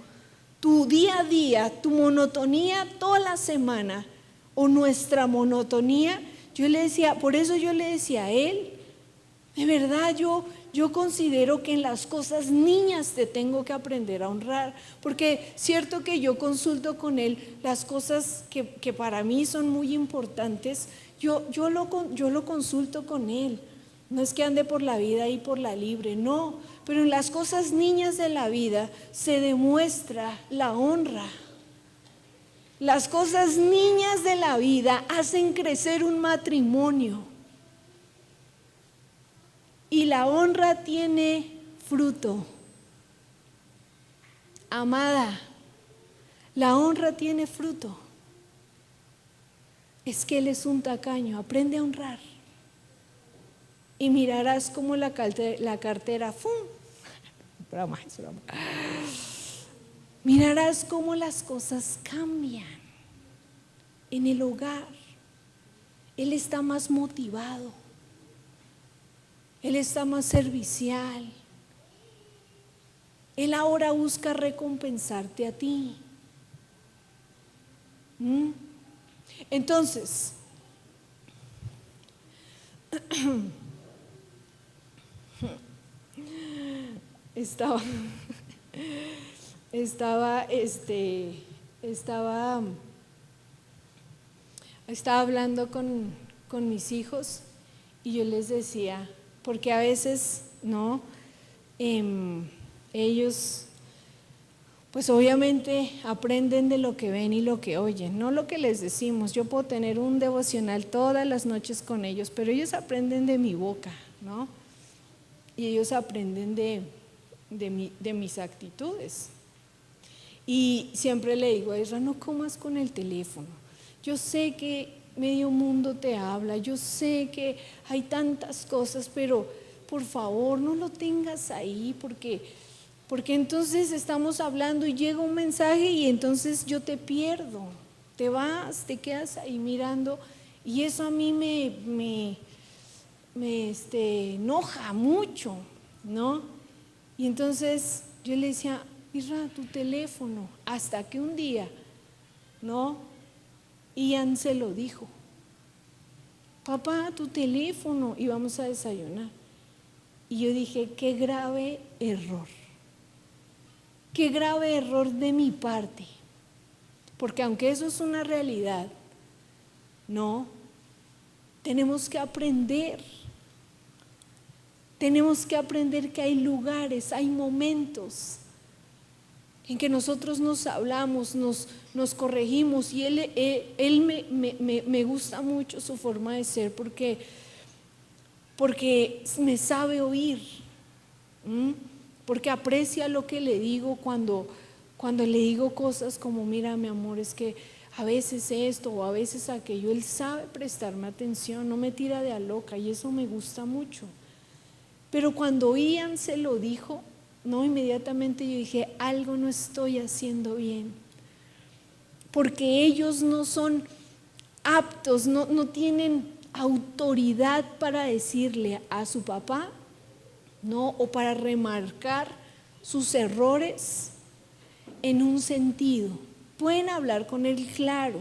tu día a día, tu monotonía toda la semana o nuestra monotonía, por eso yo le decía a él, de verdad yo considero que en las cosas niñas te tengo que aprender a honrar, porque cierto que yo consulto con él las cosas que para mí son muy importantes, yo lo consulto con él. No es que ande por la vida y por la libre, no, pero en las cosas niñas de la vida se demuestra la honra. Las cosas niñas de la vida hacen crecer un matrimonio. Y la honra tiene fruto. Amada, la honra tiene fruto. Es que él es un tacaño, aprende a honrar. Y mirarás cómo la cartera, ¡fum! Broma, es broma. Mirarás cómo las cosas cambian en el hogar. Él está más motivado. Él está más servicial. Él ahora busca recompensarte a ti. Entonces, estaba hablando con mis hijos y yo les decía, porque a veces, ¿no? Ellos, pues obviamente aprenden de lo que ven y lo que oyen, no lo que les decimos. Yo puedo tener un devocional todas las noches con ellos, pero ellos aprenden de mi boca, ¿no? Y ellos aprenden de mis actitudes. Y siempre le digo a Isra, no comas con el teléfono. Yo sé que medio mundo te habla, yo sé que hay tantas cosas, pero por favor no lo tengas ahí, porque entonces estamos hablando y llega un mensaje y entonces yo te pierdo, te vas, te quedas ahí mirando y eso a mí me enoja mucho, ¿no? Y entonces yo le decía, Isra, tu teléfono, hasta que un día, ¿no? Ian se lo dijo, papá, tu teléfono, y vamos a desayunar. Y yo dije, qué grave error de mi parte, porque aunque eso es una realidad, no, tenemos que aprender que hay lugares, hay momentos en que nosotros nos hablamos, nos corregimos, y él me gusta mucho su forma de ser porque me sabe oír, porque aprecia lo que le digo cuando le digo cosas como, mira mi amor, es que a veces esto o a veces aquello, él sabe prestarme atención, no me tira de a loca, y eso me gusta mucho. Pero cuando Ian se lo dijo, no, inmediatamente yo dije, algo no estoy haciendo bien, porque ellos no son aptos, no tienen autoridad para decirle a su papá, no, o para remarcar sus errores en un sentido. Pueden hablar con él, claro,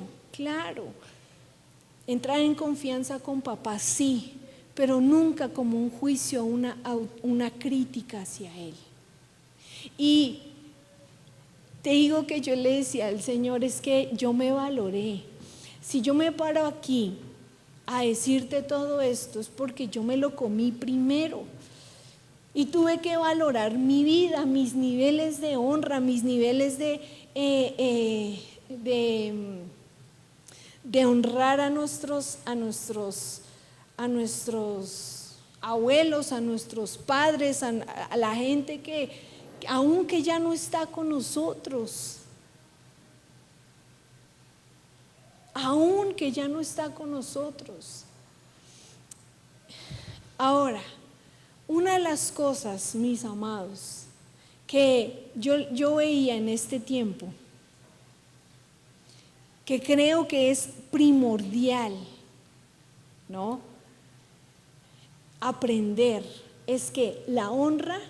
entrar en confianza con papá, sí, pero nunca como un juicio, una crítica hacia él. Y te digo que yo le decía al Señor, es que yo me valoré. Si yo me paro aquí a decirte todo esto es porque yo me lo comí primero y tuve que valorar mi vida, mis niveles de honra, mis niveles de honrar a nuestros abuelos, a nuestros padres, a la gente que aunque ya no está con nosotros, aunque ya no está con nosotros. Ahora, una de las cosas, mis amados, que yo veía en este tiempo, que creo que es primordial, ¿no?, aprender, es que la honra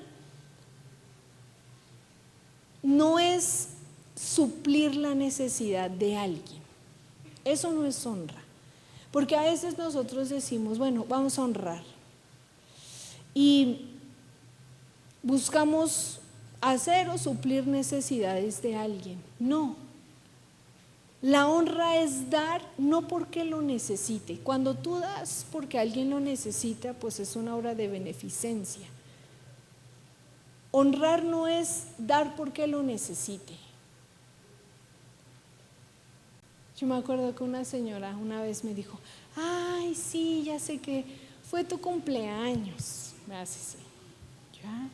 no es suplir la necesidad de alguien. Eso no es honra. Porque a veces nosotros decimos, bueno, vamos a honrar. Y buscamos hacer o suplir necesidades de alguien. No. La honra es dar no porque lo necesite. Cuando tú das porque alguien lo necesita, pues es una obra de beneficencia. Honrar no es dar porque lo necesite. Yo me acuerdo que una señora una vez me dijo, ay, sí, ya sé que fue tu cumpleaños. Me hace así, ¿ya?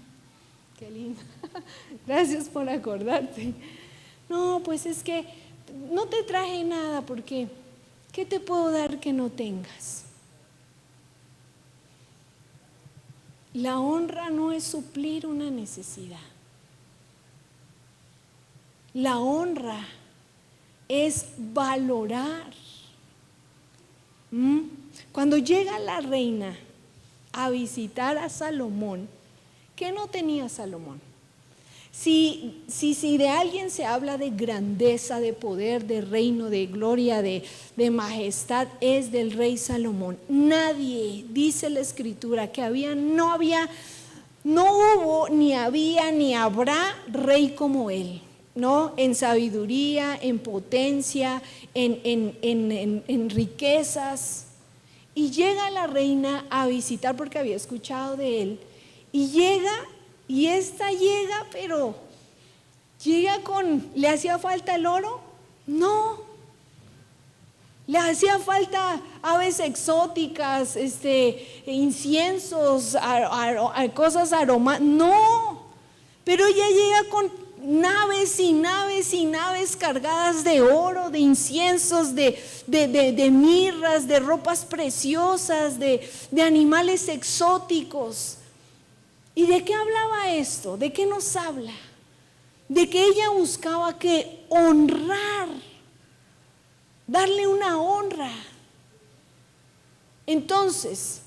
Qué lindo. Gracias por acordarte. No, pues es que no te traje nada porque ¿qué te puedo dar que no tengas? La honra no es suplir una necesidad. La honra es valorar. Cuando llega la reina a visitar a Salomón, ¿qué no tenía Salomón? Si de alguien se habla de grandeza, de poder, de reino, de gloria, de majestad, es del rey Salomón. Nadie, dice la escritura, que no hubo, ni había, ni habrá rey como él, ¿no? En sabiduría, en potencia, en riquezas. Y llega la reina a visitar porque había escuchado de él, y llega. Y esta llega, pero llega ¿le hacía falta el oro? No. Le hacía falta aves exóticas, inciensos, cosas aromáticas. No. Pero ella llega con naves y naves y naves cargadas de oro, de inciensos, de mirras, de ropas preciosas, de animales exóticos. ¿Y de qué hablaba esto? ¿De qué nos habla? De que ella buscaba que honrar, darle una honra. Entonces,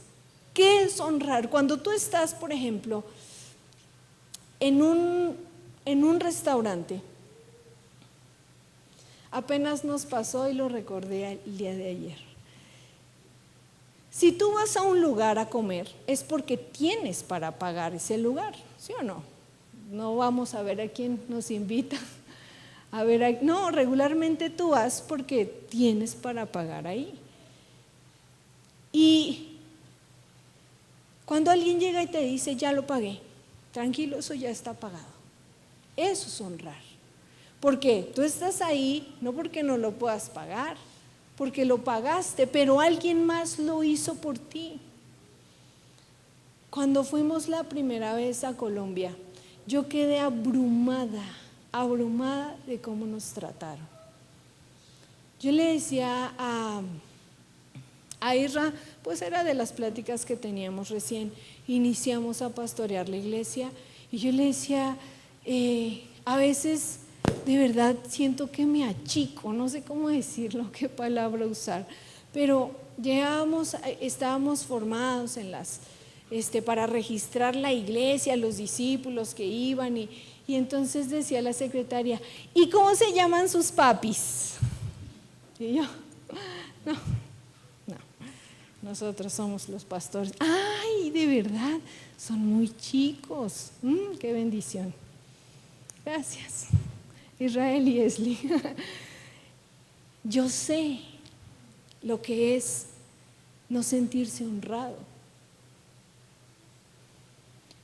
¿qué es honrar? Cuando tú estás, por ejemplo, en un restaurante, apenas nos pasó y lo recordé el día de ayer. Si tú vas a un lugar a comer, es porque tienes para pagar ese lugar, ¿sí o no? No vamos a ver a quién nos invita. No, regularmente tú vas porque tienes para pagar ahí. Y cuando alguien llega y te dice, ya lo pagué, tranquilo, eso ya está pagado. Eso es honrar. Porque tú estás ahí no porque no lo puedas pagar, porque lo pagaste, pero alguien más lo hizo por ti. Cuando fuimos la primera vez a Colombia, yo quedé abrumada de cómo nos trataron. Yo le decía a Isra, pues era de las pláticas que teníamos recién, iniciamos a pastorear la iglesia, y yo le decía, a veces de verdad siento que me achico, no sé cómo decirlo, qué palabra usar, pero estábamos formados en para registrar la iglesia, los discípulos que iban, y entonces decía la secretaria, ¿y cómo se llaman sus papis? Y yo, no, nosotros somos los pastores. ¡Ay, de verdad! Son muy chicos. ¡Qué bendición! Gracias. Israel y Esli. Yo sé lo que es no sentirse honrado.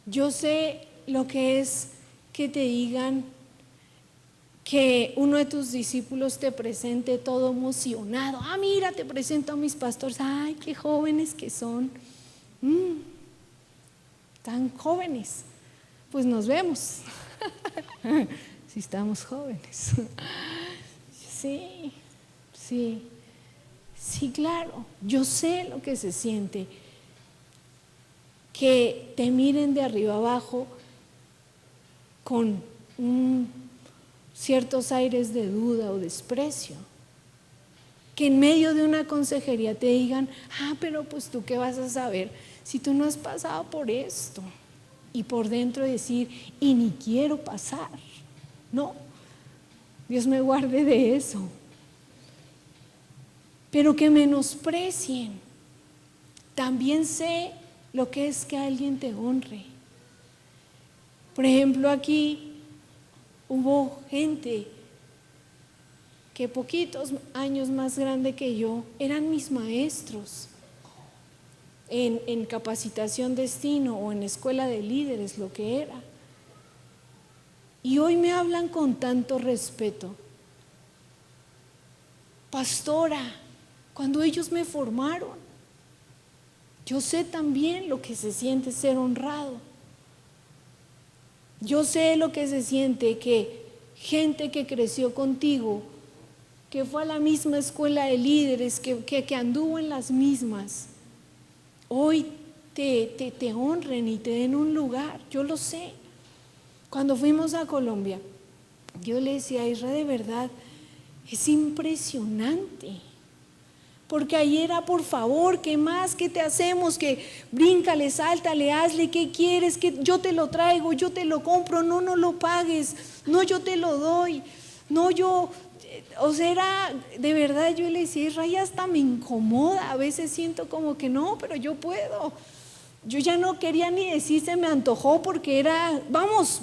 Yo sé lo que es que te digan que uno de tus discípulos te presente todo emocionado. Mira, te presento a mis pastores. ¡Ay, qué jóvenes que son! Tan jóvenes. Pues nos vemos. Si estamos jóvenes. Sí, claro. Yo sé lo que se siente que te miren de arriba abajo con ciertos aires de duda o desprecio. Que en medio de una consejería te digan, pero pues tú qué vas a saber si tú no has pasado por esto. Y por dentro decir, y ni quiero pasar. No, Dios me guarde de eso. Pero que menosprecien. También sé lo que es que alguien te honre. Por ejemplo, aquí hubo gente que poquitos años más grande que yo eran mis maestros en capacitación destino o en escuela de líderes, lo que era. Y hoy me hablan con tanto respeto. Pastora, cuando ellos me formaron, yo sé también lo que se siente ser honrado. Yo sé lo que se siente que gente que creció contigo, que fue a la misma escuela de líderes, que anduvo en las mismas, hoy te honren y te den un lugar. Yo lo sé. Cuando fuimos a Colombia, yo le decía a Israel, de verdad, es impresionante. Porque ahí era, por favor, ¿qué más? ¿Qué te hacemos? Que bríncale, sáltale, hazle, ¿qué quieres? Que yo te lo traigo, yo te lo compro, no lo pagues, no, yo te lo doy, no, o sea, era, de verdad, yo le decía, Israel, hasta me incomoda, a veces siento como que no, pero yo puedo. Yo ya no quería ni decir se me antojó porque era, vamos,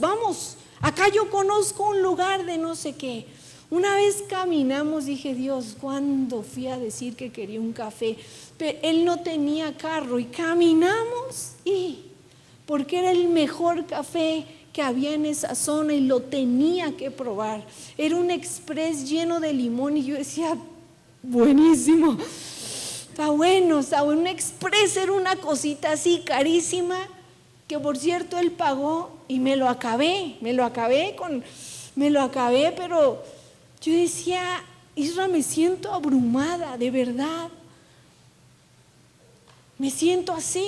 acá yo conozco un lugar de no sé qué. Una vez caminamos, dije, Dios, ¿cuándo fui a decir que quería un café? Pero él no tenía carro y caminamos porque era el mejor café que había en esa zona y lo tenía que probar. Era un express lleno de limón y yo decía, buenísimo. Está bueno, un express era una cosita así carísima, que por cierto él pagó y me lo acabé, pero yo decía, Isra, me siento abrumada, de verdad, me siento así.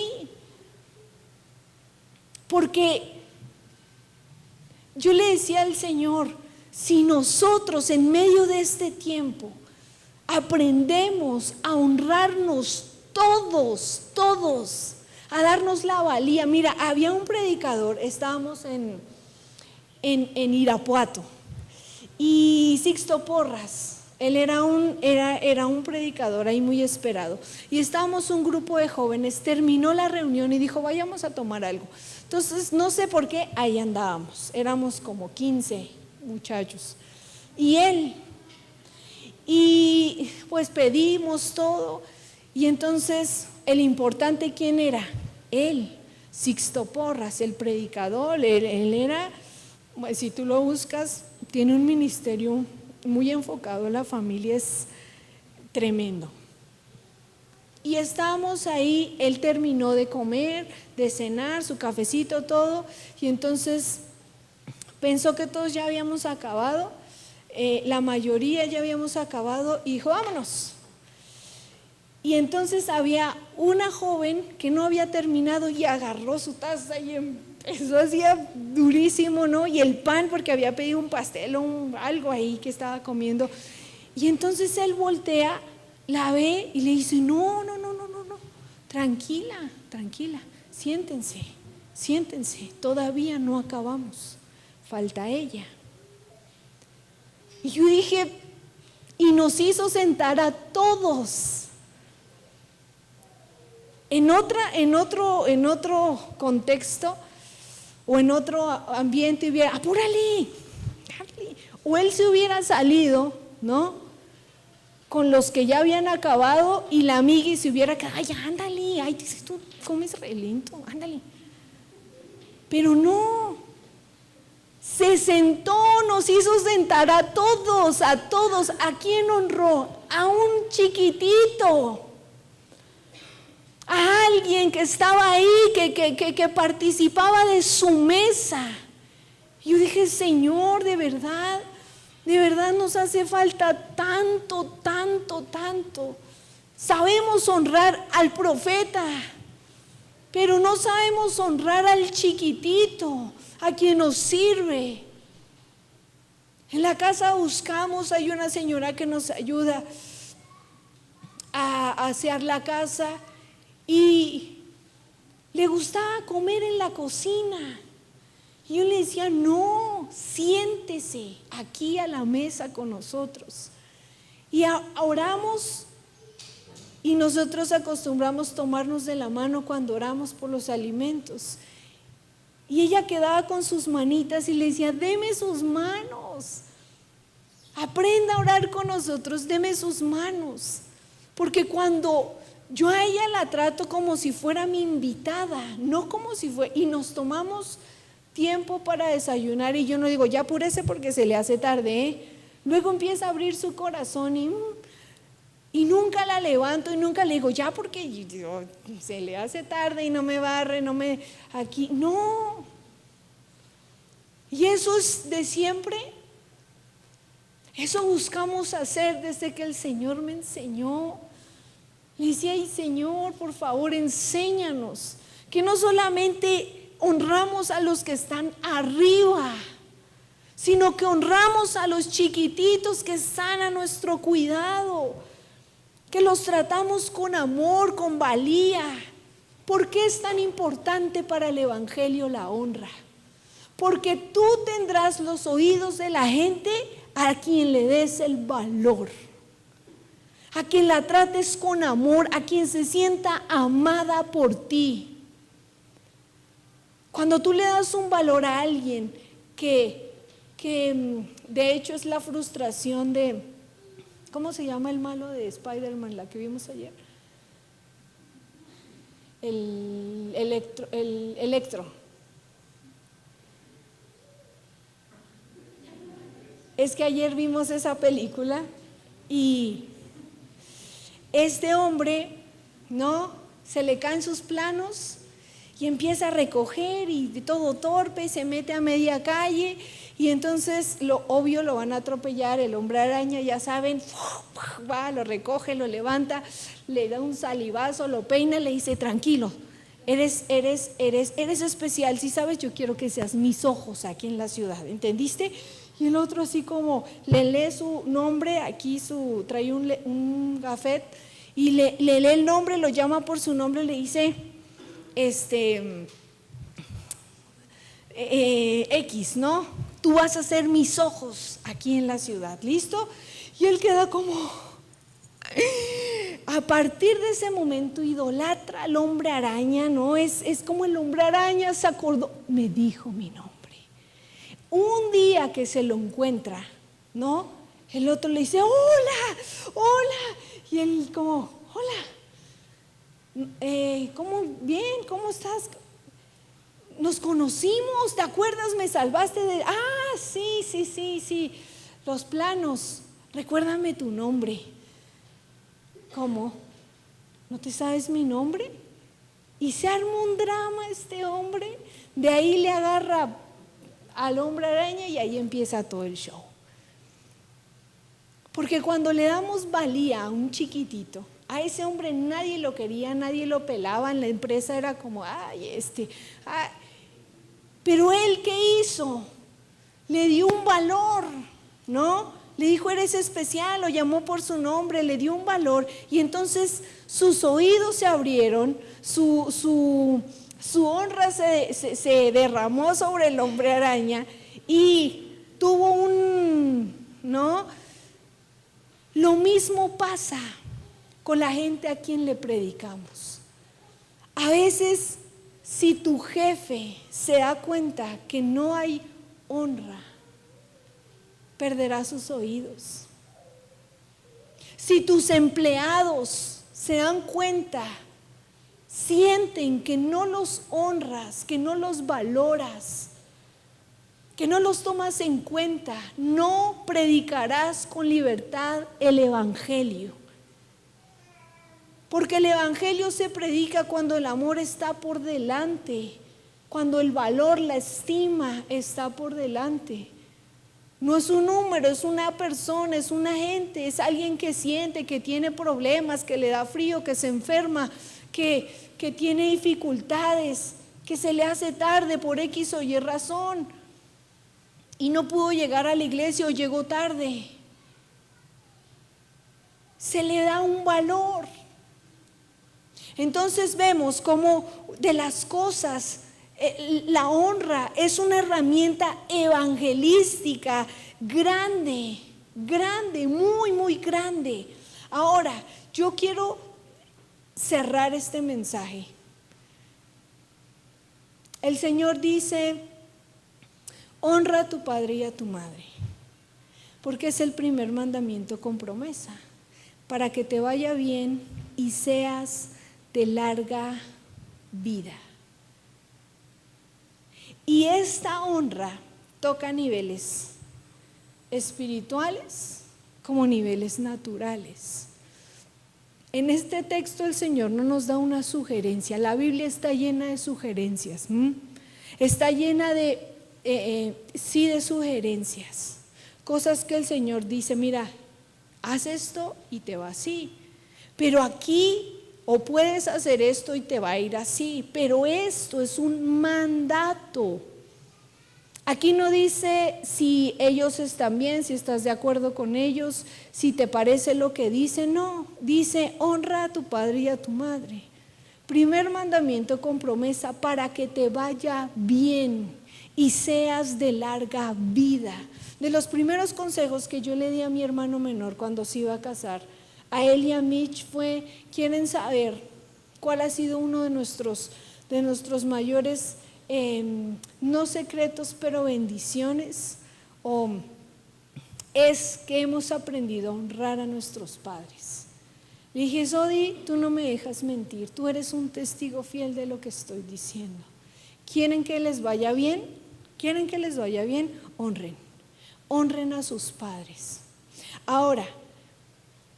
Porque yo le decía al Señor, si nosotros en medio de este tiempo aprendemos a honrarnos todos, a darnos la valía. Mira, había un predicador, estábamos en Irapuato, y Sixto Porras, él era un predicador ahí muy esperado, y estábamos un grupo de jóvenes, terminó la reunión y dijo, vayamos a tomar algo. Entonces, no sé por qué, ahí andábamos, éramos como 15 muchachos, y pues pedimos todo, y entonces el importante, ¿quién era? Él, Sixto Porras, el predicador. Él era, si tú lo buscas, tiene un ministerio muy enfocado en la familia, es tremendo. Y estábamos ahí, él terminó de comer, de cenar, su cafecito, todo, y entonces pensó que todos ya habíamos acabado, la mayoría ya habíamos acabado, y dijo, vámonos. Y entonces había una joven que no había terminado y agarró su taza y empezó así durísimo, ¿no? Y el pan, porque había pedido un pastel o algo ahí que estaba comiendo. Y entonces él voltea, la ve y le dice, no, tranquila, siéntense, todavía no acabamos, falta ella. Y yo dije, y nos hizo sentar a todos. En otro contexto o en otro ambiente hubiera, apúrale, o él se hubiera salido, ¿no? Con los que ya habían acabado y la amiga se hubiera quedado, ay, ándale, ay, dices tú comes re lento, ándale. Pero no, se sentó, nos hizo sentar a todos. ¿A quién honró? A un chiquitito. A alguien que estaba ahí, que participaba de su mesa. Yo dije, Señor, de verdad nos hace falta tanto. Sabemos honrar al profeta, pero no sabemos honrar al chiquitito, a quien nos sirve. En la casa buscamos, hay una señora que nos ayuda a asear la casa, y le gustaba comer en la cocina. Y yo le decía, no, siéntese aquí a la mesa con nosotros. Y oramos, y nosotros acostumbramos tomarnos de la mano cuando oramos por los alimentos. Y ella quedaba con sus manitas y le decía, deme sus manos, aprenda a orar con nosotros, deme sus manos. Porque cuando yo a ella la trato como si fuera mi invitada, no como si fuera, y nos tomamos tiempo para desayunar, y yo no digo, ya apúrese porque se le hace tarde, ¿eh? Luego empieza a abrir su corazón y nunca la levanto y nunca le digo, ya porque se le hace tarde y no me barre, aquí, no. Y eso es de siempre, eso buscamos hacer desde que el Señor me enseñó. Le decía, ay Señor, por favor, enséñanos que no solamente honramos a los que están arriba, sino que honramos a los chiquititos que están a nuestro cuidado, que los tratamos con amor, con valía. ¿Por qué es tan importante para el Evangelio la honra? Porque tú tendrás los oídos de la gente a quien le des el valor, a quien la trates con amor, a quien se sienta amada por ti. Cuando tú le das un valor a alguien que de hecho es la frustración de, ¿cómo se llama el malo de Spider-Man, la que vimos ayer? El Electro. Es que ayer vimos esa película y este hombre, ¿no? Se le caen sus planos y empieza a recoger y todo torpe, se mete a media calle y entonces lo obvio lo van a atropellar, el hombre araña, ya saben, va, lo recoge, lo levanta, le da un salivazo, lo peina, le dice tranquilo, eres especial, si sabes, yo quiero que seas mis ojos aquí en la ciudad, ¿entendiste? Y el otro así como le lee su nombre, aquí trae un gafet y le lee el nombre, lo llama por su nombre y le dice, X, ¿no? Tú vas a ser mis ojos aquí en la ciudad, ¿listo? Y él queda como, a partir de ese momento idolatra al hombre araña, ¿no? Es como el hombre araña se acordó, me dijo mi nombre. Un día que se lo encuentra, ¿no? El otro le dice, hola, hola. Y él como, hola, ¿cómo? Bien, ¿cómo estás? Nos conocimos, ¿te acuerdas? Me salvaste de... Ah, sí, los planos, recuérdame tu nombre. ¿Cómo? ¿No te sabes mi nombre? Y se arma un drama este hombre, de ahí le agarra al hombre araña y ahí empieza todo el show. Porque cuando le damos valía a un chiquitito, a ese hombre nadie lo quería, nadie lo pelaba, en la empresa era como, pero él, ¿qué hizo? Le dio un valor, ¿no? Le dijo, eres especial, lo llamó por su nombre, le dio un valor y entonces sus oídos se abrieron, su honra se derramó sobre el hombre araña y tuvo ¿no? Lo mismo pasa con la gente a quien le predicamos. A veces, si tu jefe se da cuenta que no hay honra, perderá sus oídos. Si tus empleados se dan cuenta, sienten que no los honras, que no los valoras, que no los tomas en cuenta, no predicarás con libertad el evangelio. Porque el evangelio se predica cuando el amor está por delante, cuando el valor, la estima está por delante. No es un número, es una persona, es una gente, es alguien que siente, que tiene problemas, que le da frío, que se enferma, que tiene dificultades, que se le hace tarde por X o Y razón y no pudo llegar a la iglesia o llegó tarde. Se le da un valor. Entonces vemos cómo de las cosas, la honra es una herramienta evangelística grande, muy, muy grande. Ahora, yo quiero cerrar este mensaje. El Señor dice, honra a tu padre y a tu madre, porque es el primer mandamiento con promesa, para que te vaya bien y seas de larga vida. Y esta honra toca niveles espirituales como niveles naturales. En este texto el Señor no nos da una sugerencia, la Biblia está llena de sugerencias, está llena de sugerencias, cosas que el Señor dice, mira, haz esto y te va así, pero aquí o puedes hacer esto y te va a ir así, pero esto es un mandato. Aquí no dice si ellos están bien, si estás de acuerdo con ellos, si te parece lo que dicen, no, dice honra a tu padre y a tu madre. Primer mandamiento con promesa para que te vaya bien y seas de larga vida. De los primeros consejos que yo le di a mi hermano menor cuando se iba a casar, a él y a Mitch fue, ¿quieren saber cuál ha sido uno de nuestros mayores, no secretos, pero bendiciones? Es que hemos aprendido a honrar a nuestros padres. Le dije, Sodi, tú no me dejas mentir, tú eres un testigo fiel de lo que estoy diciendo. ¿Quieren que les vaya bien? ¿Quieren que les vaya bien? Honren a sus padres. Ahora,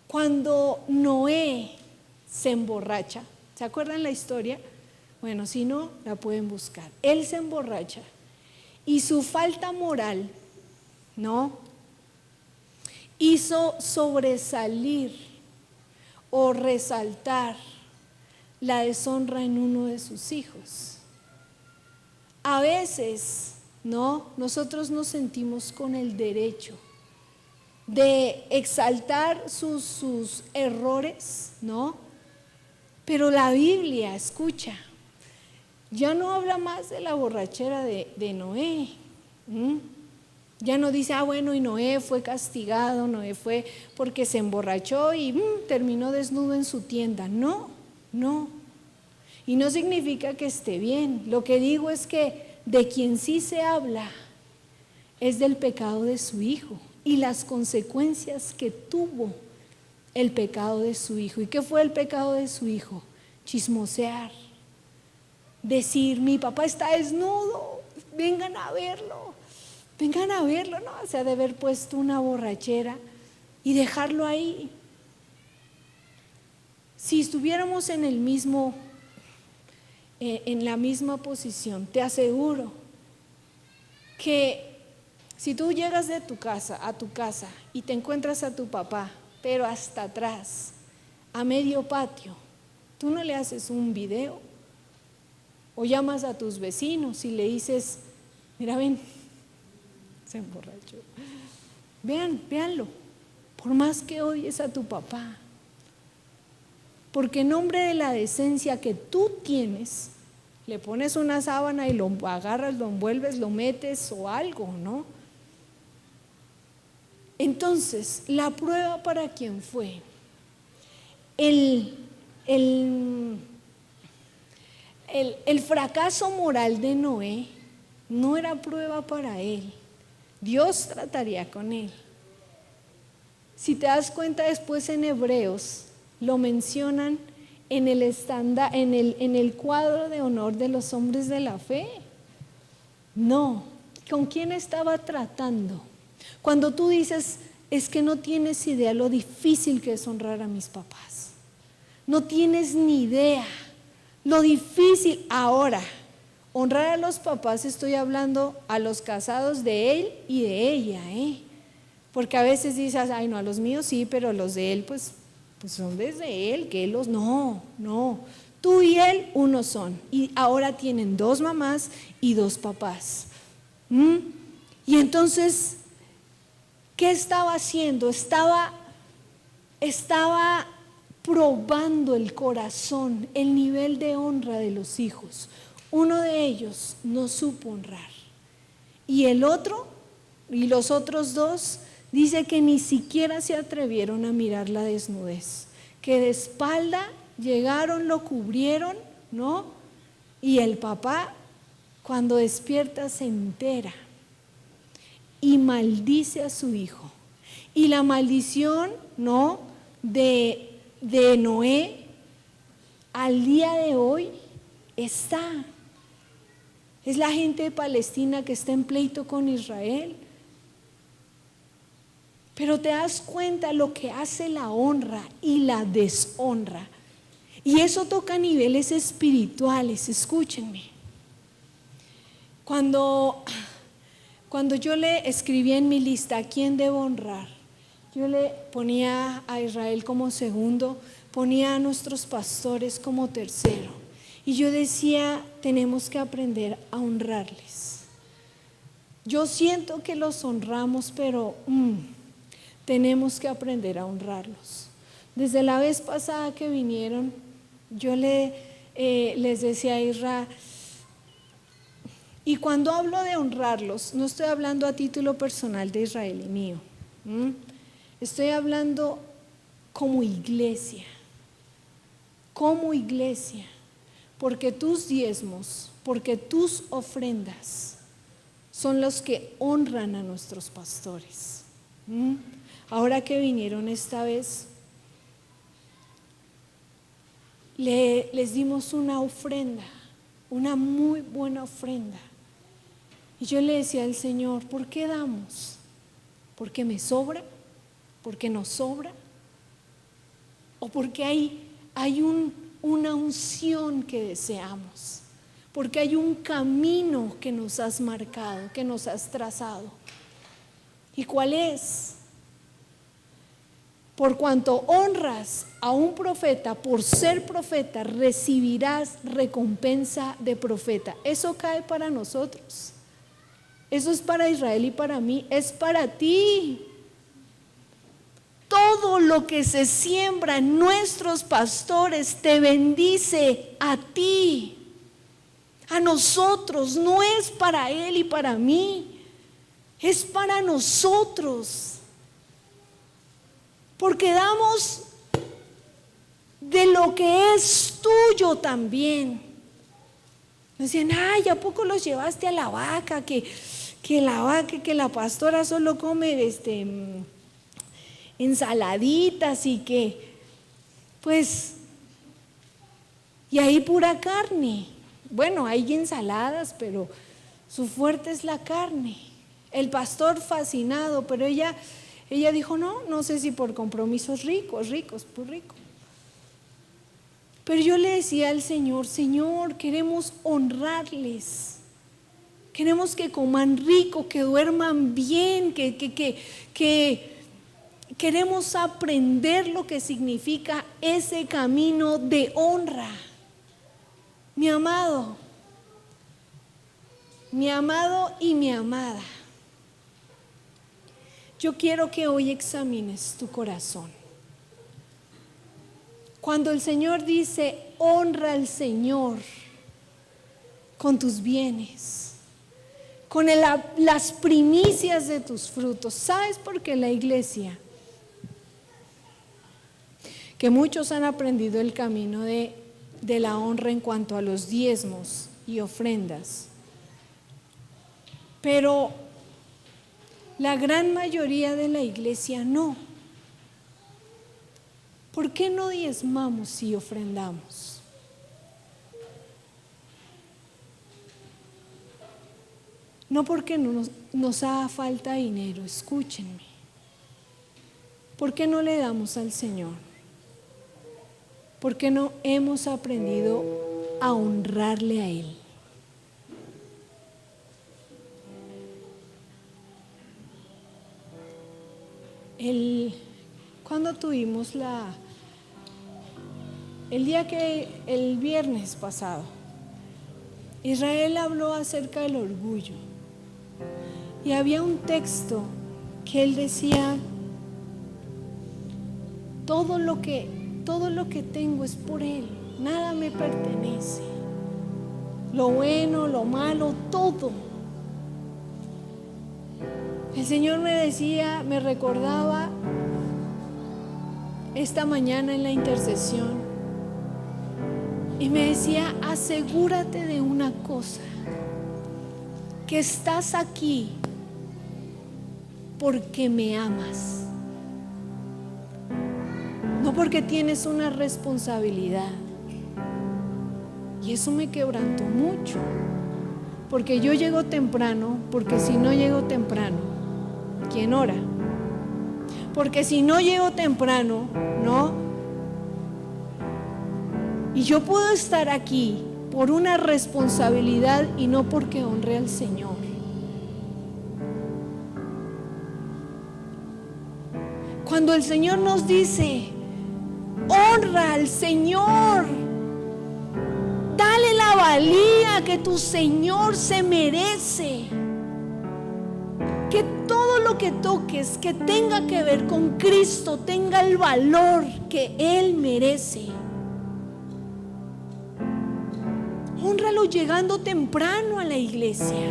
cuando Noé se emborracha, ¿se acuerdan la historia? Bueno, si no, la pueden buscar. Él se emborracha y su falta moral, ¿no?, hizo sobresalir o resaltar la deshonra en uno de sus hijos. A veces, ¿no? Nosotros nos sentimos con el derecho de exaltar sus errores, ¿no? Pero la Biblia, escucha, ya no habla más de la borrachera de Noé. Ya no dice, bueno, y Noé fue castigado, Noé fue porque se emborrachó y terminó desnudo en su tienda. No, no. Y no significa que esté bien. Lo que digo es que de quien sí se habla es del pecado de su hijo y las consecuencias que tuvo el pecado de su hijo. ¿Y qué fue el pecado de su hijo? Chismosear. Decir, mi papá está desnudo, vengan a verlo, ¿no? O sea, de haber puesto una borrachera y dejarlo ahí. Si estuviéramos en la misma posición, te aseguro que si tú llegas de tu casa a tu casa y te encuentras a tu papá, pero hasta atrás, a medio patio, tú no le haces un video o llamas a tus vecinos y le dices, mira, ven, se emborrachó. Véanlo, por más que odies a tu papá, porque en nombre de la decencia que tú tienes, le pones una sábana y lo agarras, lo envuelves, lo metes o algo, ¿no? Entonces, la prueba para quién fue. El fracaso moral de Noé no era prueba para él. Dios trataría con él. Si te das cuenta, después en Hebreos lo mencionan en el cuadro de honor de los hombres de la fe. No, ¿con quién estaba tratando? Cuando tú dices, es que no tienes idea lo difícil que es honrar a mis papás. No tienes ni idea lo difícil. Ahora, honrar a los papás, estoy hablando a los casados de él y de ella, porque a veces dices, ay no, a los míos sí, pero los de él pues son desde él, que él los, no, tú y él uno son, y ahora tienen 2 mamás y 2 papás. Y entonces, ¿qué estaba haciendo? Estaba probando el corazón, el nivel de honra de los hijos. Uno de ellos no supo honrar. Y el otro, y los otros 2, dice que ni siquiera se atrevieron a mirar la desnudez. Que de espalda llegaron, lo cubrieron, ¿no? Y el papá, cuando despierta, se entera y maldice a su hijo. Y la maldición, ¿no?, de Noé al día de hoy está. Es la gente de Palestina que está en pleito con Israel. Pero te das cuenta lo que hace la honra y la deshonra. Y eso toca niveles espirituales, escúchenme. Cuando yo le escribí en mi lista a quién debo honrar, yo le ponía a Israel como segundo, ponía a nuestros pastores como tercero. Y yo decía, tenemos que aprender a honrarles. Yo siento que los honramos, pero tenemos que aprender a honrarlos. Desde la vez pasada que vinieron, yo les decía a Israel, y cuando hablo de honrarlos, no estoy hablando a título personal de Israel y mío. Estoy hablando como iglesia, porque tus diezmos, porque tus ofrendas son los que honran a nuestros pastores. Ahora que vinieron esta vez, les dimos una ofrenda, una muy buena ofrenda. Y yo le decía al Señor, ¿por qué damos? ¿Porque me sobra? ¿Porque nos sobra? ¿O porque hay una unción que deseamos? Porque hay un camino que nos has marcado, que nos has trazado. ¿Y cuál es? por cuanto honras a un profeta por ser profeta, recibirás recompensa de profeta. Eso cae para nosotros. Eso es para Israel y para mí, es para ti. Todo lo que se siembra en nuestros pastores te bendice a ti, a nosotros. No es para él y para mí, es para nosotros. Porque damos de lo que es tuyo también. Decían, ay, ¿a poco los llevaste a la vaca? Que la pastora solo come ensaladitas y que, pues, y ahí pura carne. Bueno, hay ensaladas, pero su fuerte es la carne. El pastor fascinado, pero ella dijo, no sé si por compromisos ricos, pues rico. Pero yo le decía al Señor, Señor, queremos honrarles. Queremos que coman rico, que duerman bien, que queremos aprender lo que significa ese camino de honra. Mi amado y mi amada, yo quiero que hoy examines tu corazón. Cuando el Señor dice, honra al Señor con tus bienes, con las primicias de tus frutos. ¿Sabes por qué la iglesia? Que muchos han aprendido el camino de la honra en cuanto a los diezmos y ofrendas. Pero la gran mayoría de la iglesia no. ¿Por qué no diezmamos y ofrendamos? No porque nos haga falta dinero, escúchenme. ¿Por qué no le damos al Señor? ¿Por qué no hemos aprendido a honrarle a Él? Cuando tuvimos el viernes pasado, Israel habló acerca del orgullo y había un texto que él decía, todo lo que tengo es por Él, nada me pertenece, lo bueno, lo malo, todo. El Señor me recordaba esta mañana en la intercesión y me decía, asegúrate de una cosa, que estás aquí porque me amas, no porque tienes una responsabilidad. Y eso me quebrantó mucho, porque yo llego temprano, porque si no llego temprano, ¿quién ora? Porque si no llego temprano, ¿no? Y yo puedo estar aquí por una responsabilidad y no porque honre al Señor. Cuando el Señor nos dice, honra al Señor, dale la valía que tu Señor se merece, que todo lo que toques, que tenga que ver con Cristo, tenga el valor que Él merece. Hónralo llegando temprano a la iglesia,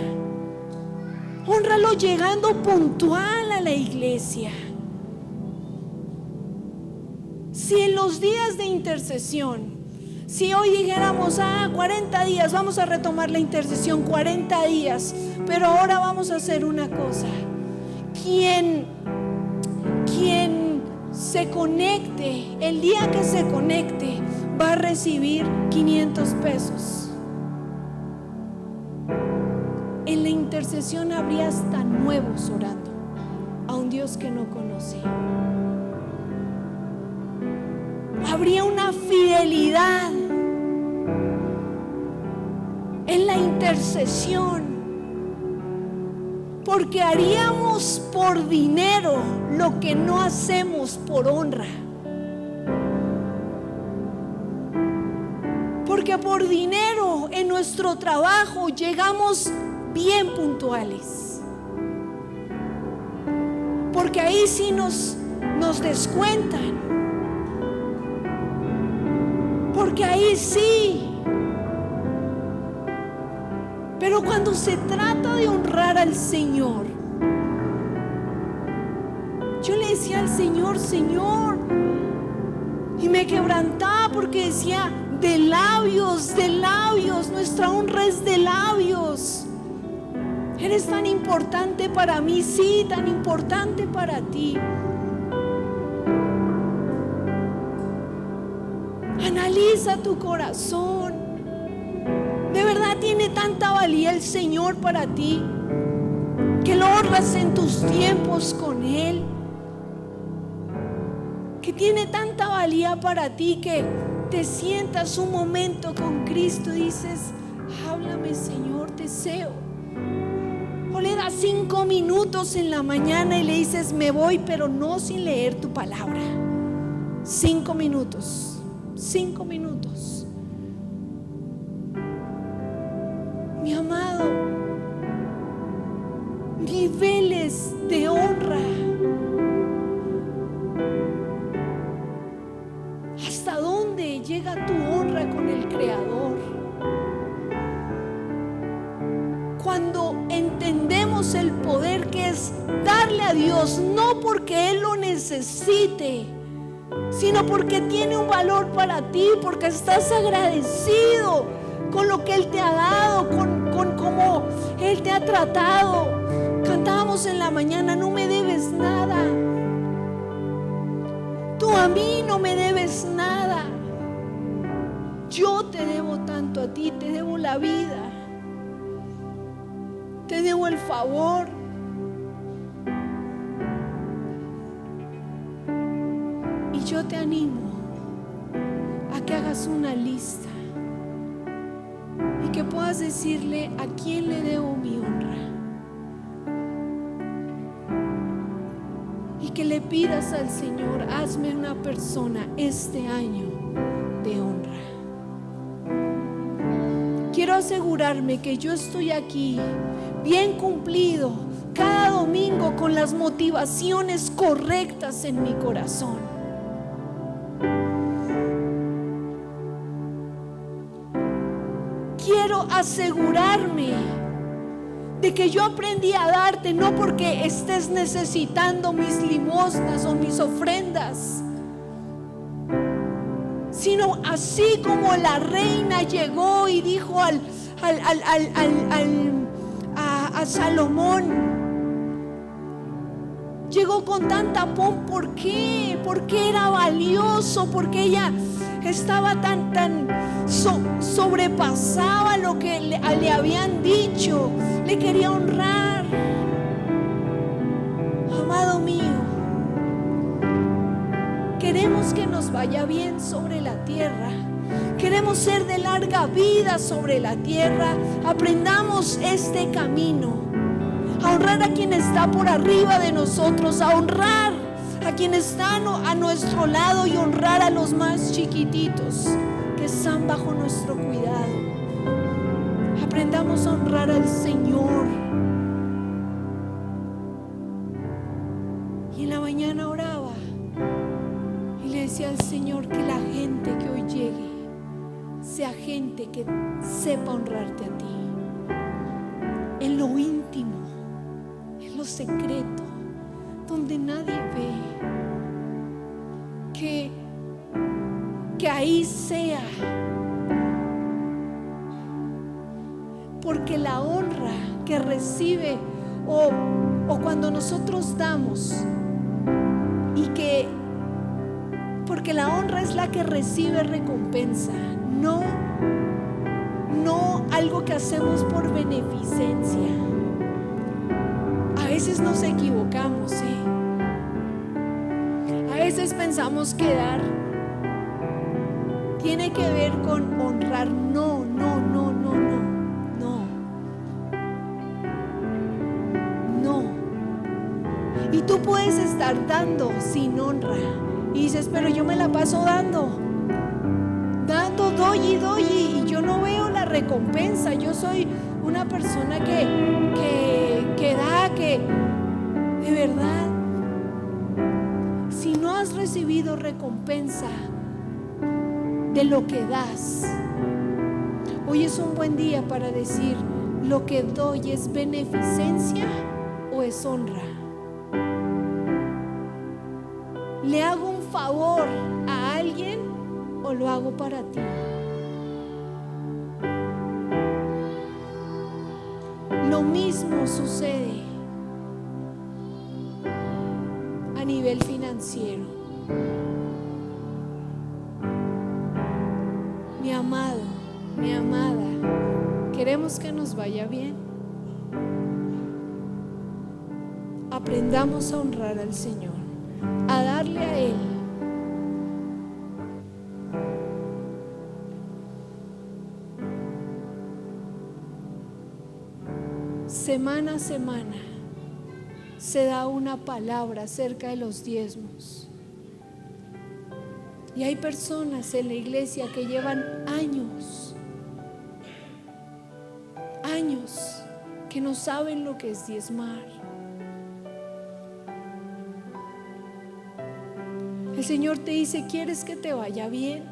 hónralo llegando puntual a la iglesia. Si en los días de intercesión, si hoy dijéramos, 40 días, vamos a retomar la intercesión, 40 días, pero ahora vamos a hacer una cosa. Quien se conecte, el día que se conecte, va a recibir 500 pesos. En la intercesión habría hasta nuevos orando a un Dios que no conoce. Habría una fidelidad en la intercesión, porque haríamos por dinero lo que no hacemos por honra. Porque por dinero en nuestro trabajo llegamos bien puntuales. Porque ahí sí nos descuentan. Porque ahí sí. Pero cuando se trata de honrar al Señor, yo le decía al Señor, Señor, y me quebrantaba porque decía, de labios, nuestra honra es de labios. Eres tan importante para mí, sí, tan importante para ti. Analiza tu corazón. ¿De verdad tiene tanta valía el Señor para ti, que lo honras en tus tiempos con Él? Que tiene tanta valía para ti que te sientas un momento con Cristo y dices, háblame, Señor, te deseo. O le das 5 minutos en la mañana y le dices, me voy, pero no sin leer tu palabra. 5 minutos, 5 minutos. Mi amado, niveles de honra. ¿Hasta dónde llega tu honra con el Creador? Cuando entendemos el poder que es darle a Dios, no porque Él lo necesite, sino porque tiene un valor para ti, porque estás agradecido con lo que Él te ha dado, con cómo Él te ha tratado. Cantábamos en la mañana, no me debes nada. Tú a mí no me debes nada. Yo te debo tanto a ti, te debo la vida. Te debo el favor. Y yo te animo a que hagas una lista y que puedas decirle a quién le debo mi honra. Y que le pidas al Señor, hazme una persona este año de honra. Quiero asegurarme que yo estoy aquí bien cumplido cada domingo con las motivaciones correctas en mi corazón. Quiero asegurarme de que yo aprendí a darte no porque estés necesitando mis limosnas o mis ofrendas, sino así como la reina llegó y dijo a Salomón, llegó con tanta pompa. ¿Por qué? Porque era valioso, porque ella estaba tan sobrepasaba lo que le habían dicho, le quería honrar. Amado mío, queremos que nos vaya bien sobre la tierra. Queremos ser de larga vida sobre la tierra. Aprendamos este camino, a honrar a quien está por arriba de nosotros, a honrar a quien está a nuestro lado y honrar a los más chiquititos que están bajo nuestro cuidado. Aprendamos a honrar al Señor. Y en la mañana oraba y le decía al Señor que la gente que hoy llegue sea gente que sepa honrarte a ti en lo íntimo, en lo secreto, donde nadie ve, que ahí sea, porque la honra que recibe o cuando nosotros damos, porque la honra es la que recibe recompensa, no algo que hacemos por beneficencia. A veces nos equivocamos, a veces pensamos que dar tiene que ver con honrar. No. Tú puedes estar dando sin honra y dices, pero yo me la paso dando, doy y yo no veo la recompensa. Yo soy una persona que da, que de verdad, si no has recibido recompensa de lo que das, hoy es un buen día para decir, ¿lo que doy es beneficencia o es honra? ¿Le hago un favor a alguien o lo hago para ti? Lo mismo sucede a nivel financiero. Mi amado, mi amada, queremos que nos vaya bien. Aprendamos a honrar al Señor, a darle a Él. Semana a semana se da una palabra acerca de los diezmos. Y hay personas en la iglesia que llevan años que no saben lo que es diezmar. El Señor te dice, ¿quieres que te vaya bien?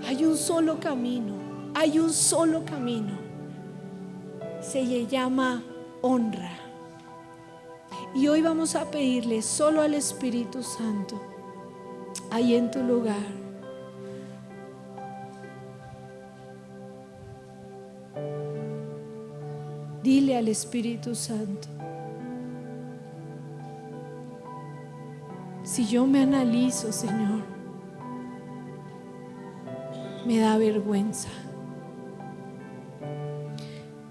Hay un solo camino, se llama honra. Y hoy vamos a pedirle solo al Espíritu Santo, ahí en tu lugar. Dile al Espíritu Santo, si yo me analizo, Señor, me da vergüenza.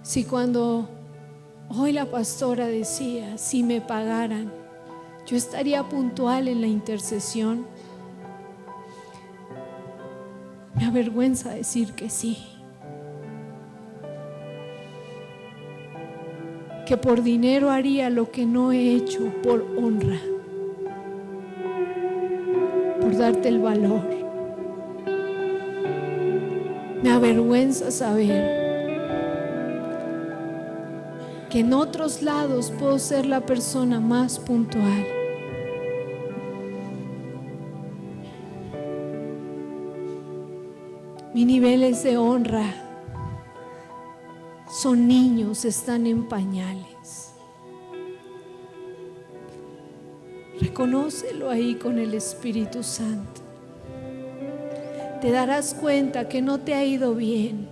Si cuando hoy la pastora decía, si me pagaran, yo estaría puntual en la intercesión, me avergüenza decir que sí. Que por dinero haría lo que no he hecho por honra, por darte el valor. Me avergüenza saber que en otros lados puedo ser la persona más puntual. Mis niveles de honra son niños, están en pañales. Reconócelo ahí con el Espíritu Santo. Te darás cuenta que no te ha ido bien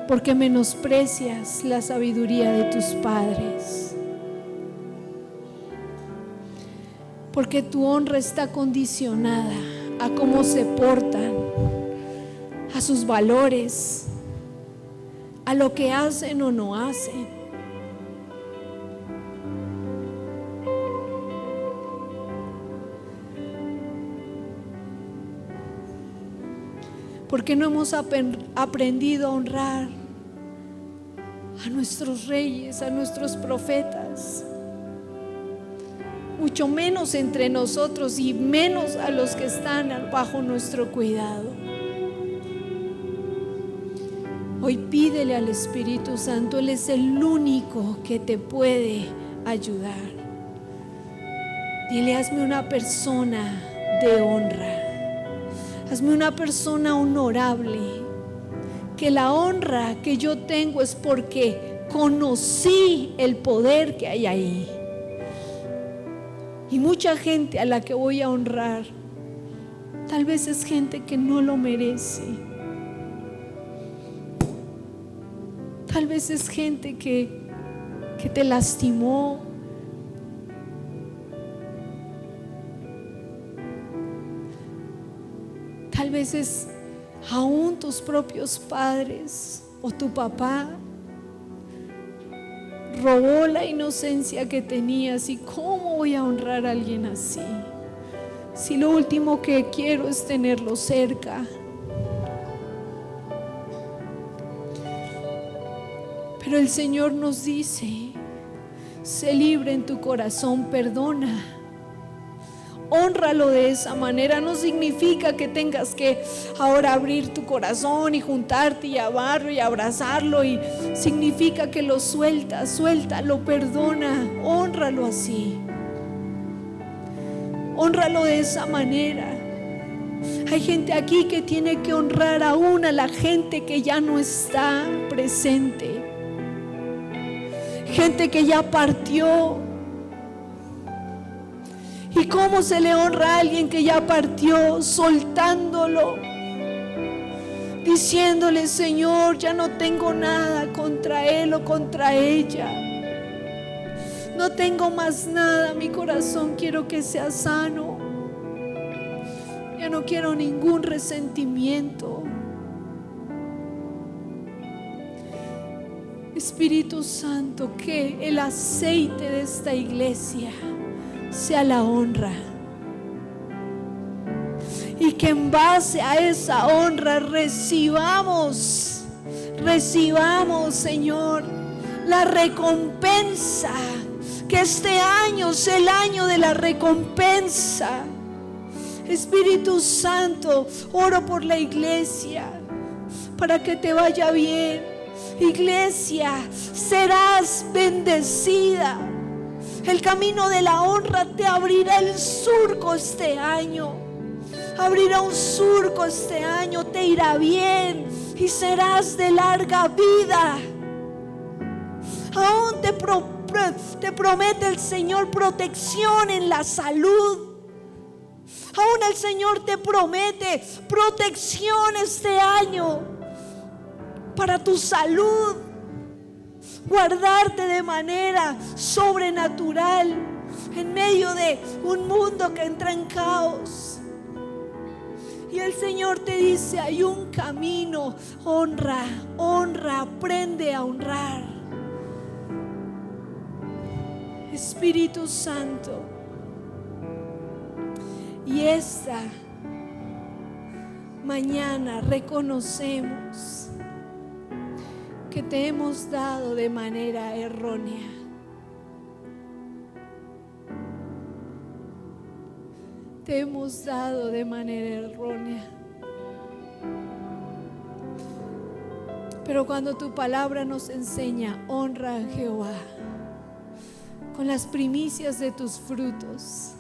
porque menosprecias la sabiduría de tus padres, porque tu honra está condicionada a cómo se portan, a sus valores, a lo que hacen o no hacen. Porque no hemos aprendido a honrar a nuestros reyes, a nuestros profetas, mucho menos entre nosotros y menos a los que están bajo nuestro cuidado. Hoy pídele al Espíritu Santo, Él es el único que te puede ayudar. Dile, hazme una persona de honra, hazme una persona honorable, que la honra que yo tengo es porque conocí el poder que hay ahí. Y mucha gente a la que voy a honrar, tal vez es gente que no lo merece. Tal vez es gente que te lastimó. Tal vez es aún tus propios padres o tu papá robó la inocencia que tenías. ¿Y cómo voy a honrar a alguien así? Si lo último que quiero es tenerlo cerca. Pero el Señor nos dice, sé libre en tu corazón, perdona. Hónralo de esa manera. No significa que tengas que ahora abrir tu corazón y juntarte y amarlo y abrazarlo, y significa que lo suéltalo, perdona, hónralo así. Hónralo de esa manera. Hay gente aquí que tiene que honrar aún a la gente que ya no está presente, gente que ya partió. ¿Y cómo se le honra a alguien que ya partió? Soltándolo, diciéndole: Señor, ya no tengo nada contra él o contra ella, no tengo más nada, mi corazón quiero que sea sano, ya no quiero ningún resentimiento. Espíritu Santo, que el aceite de esta iglesia sea la honra, y que en base a esa honra recibamos, Señor, la recompensa. Que este año sea el año de la recompensa. Espíritu Santo, oro por la iglesia para que te vaya bien. Iglesia, serás bendecida. El camino de la honra te abrirá el surco este año. Abrirá un surco este año, te irá bien y serás de larga vida. Aún te promete el Señor protección en la salud. Aún el Señor te promete protección este año para tu salud. Guardarte de manera sobrenatural en medio de un mundo que entra en caos. Y el Señor te dice: hay un camino, honra, aprende a honrar. Espíritu Santo, y esta mañana reconocemos que te hemos dado de manera errónea. Te hemos dado de manera errónea. Pero cuando tu palabra nos enseña: honra a Jehová con las primicias de tus frutos,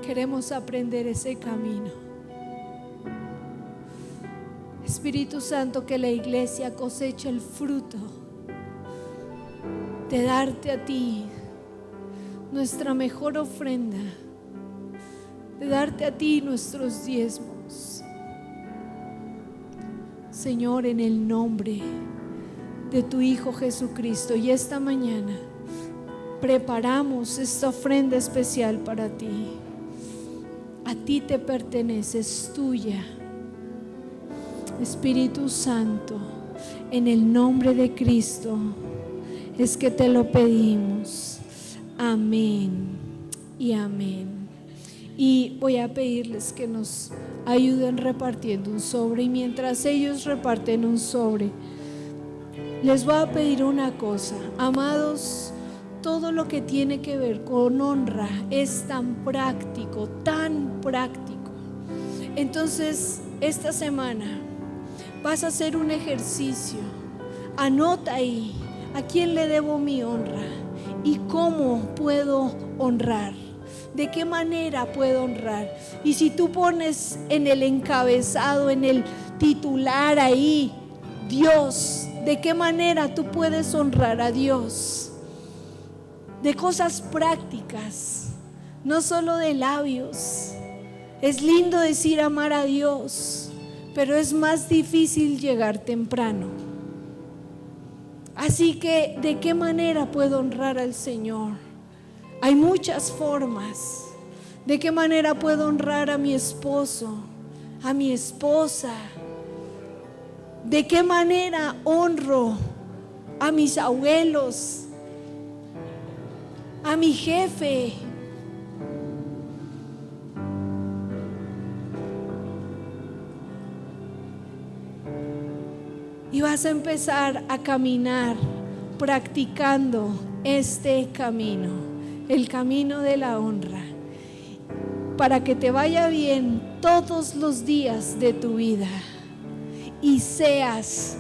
queremos aprender ese camino. Espíritu Santo, que la iglesia coseche el fruto de darte a ti nuestra mejor ofrenda, de darte a ti nuestros diezmos. Señor, en el nombre de tu Hijo Jesucristo, y esta mañana preparamos esta ofrenda especial para ti. A ti te pertenece, es tuya. Espíritu Santo, en el nombre de Cristo es que te lo pedimos. Amén y amén. Y voy a pedirles que nos ayuden repartiendo un sobre, y mientras ellos reparten un sobre, les voy a pedir una cosa. Amados, todo lo que tiene que ver con honra es tan práctico, tan práctico. Entonces, esta semana vas a hacer un ejercicio. Anota ahí: ¿a quién le debo mi honra? ¿Y cómo puedo honrar? ¿De qué manera puedo honrar? Y si tú pones en el encabezado, en el titular ahí, Dios, ¿de qué manera tú puedes honrar a Dios? De cosas prácticas, no solo de labios. Es lindo decir amar a Dios, pero es más difícil llegar temprano. Así que, ¿de qué manera puedo honrar al Señor? Hay muchas formas. ¿De qué manera puedo honrar a mi esposo, a mi esposa? ¿De qué manera honro a mis abuelos, a mi jefe? Y vas a empezar a caminar practicando este camino, el camino de la honra, para que te vaya bien todos los días de tu vida y seas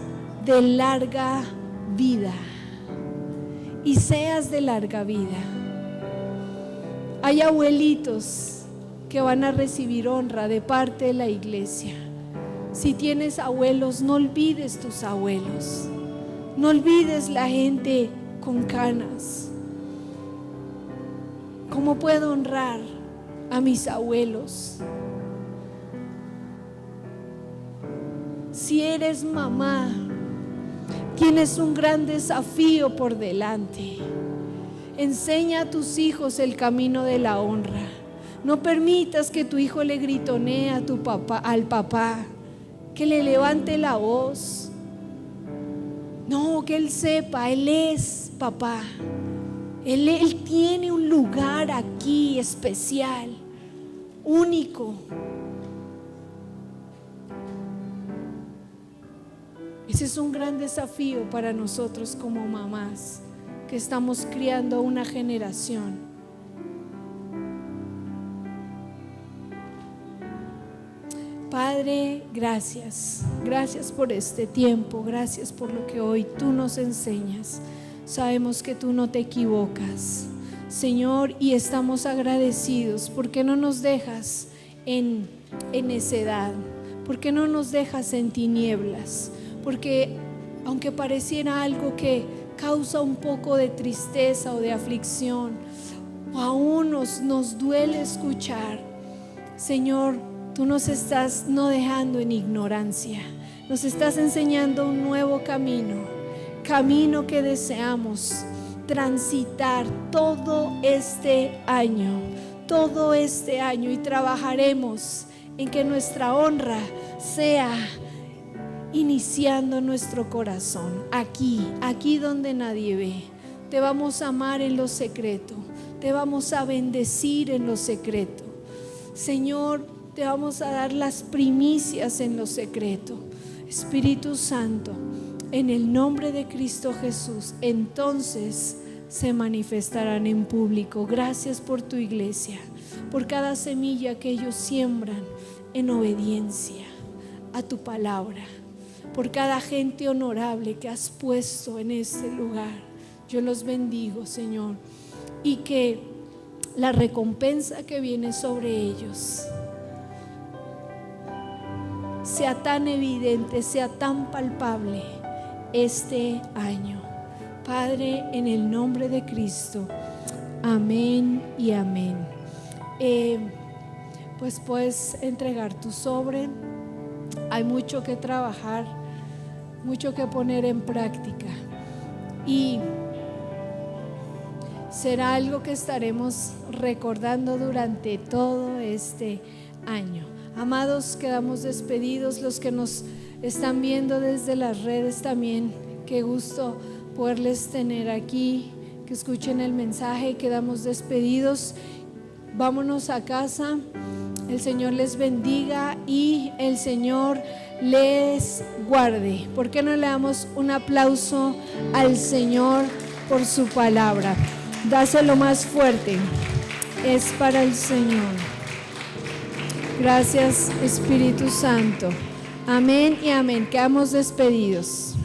de larga vida. Y seas de larga vida. Hay abuelitos que van a recibir honra de parte de la iglesia. Si tienes abuelos, no olvides tus abuelos. No olvides la gente con canas. ¿Cómo puedo honrar a mis abuelos? Si eres mamá, tienes un gran desafío por delante. Enseña a tus hijos el camino de la honra. No permitas que tu hijo le gritonee a tu papá, al papá, que le levante la voz. No, que él sepa, él es papá. Él tiene un lugar aquí especial, único. Ese es un gran desafío para nosotros como mamás, que estamos criando una generación. Padre, gracias. Gracias por este tiempo. Gracias por lo que hoy tú nos enseñas. Sabemos que tú no te equivocas, Señor, y estamos agradecidos porque no nos dejas en necedad, porque no nos dejas en tinieblas. Porque aunque pareciera algo que causa un poco de tristeza o de aflicción, o aún nos duele escuchar, Señor, tú nos estás no dejando en ignorancia, nos estás enseñando un nuevo camino que deseamos transitar todo este año, y trabajaremos en que nuestra honra sea iniciando nuestro corazón, aquí donde nadie ve. Te vamos a amar en lo secreto, te vamos a bendecir en lo secreto, Señor, te vamos a dar las primicias en lo secreto. Espíritu Santo, en el nombre de Cristo Jesús, entonces se manifestarán en público. Gracias por tu iglesia, por cada semilla que ellos siembran en obediencia a tu palabra, por cada gente honorable que has puesto en este lugar. Yo los bendigo, Señor, y que la recompensa que viene sobre ellos sea tan evidente, sea tan palpable este año. Padre, en el nombre de Cristo, amén y amén. Pues puedes entregar tu sobre. Hay mucho que trabajar, mucho que poner en práctica, y será algo que estaremos recordando durante todo este año. Amados, quedamos despedidos. Los que nos están viendo desde las redes también, qué gusto poderles tener aquí, que escuchen el mensaje. Quedamos despedidos, vámonos a casa. El Señor les bendiga y el Señor les guarde. ¿Por qué no le damos un aplauso al Señor por su palabra? Dáselo más fuerte. Es para el Señor. Gracias, Espíritu Santo. Amén y amén. Quedamos despedidos.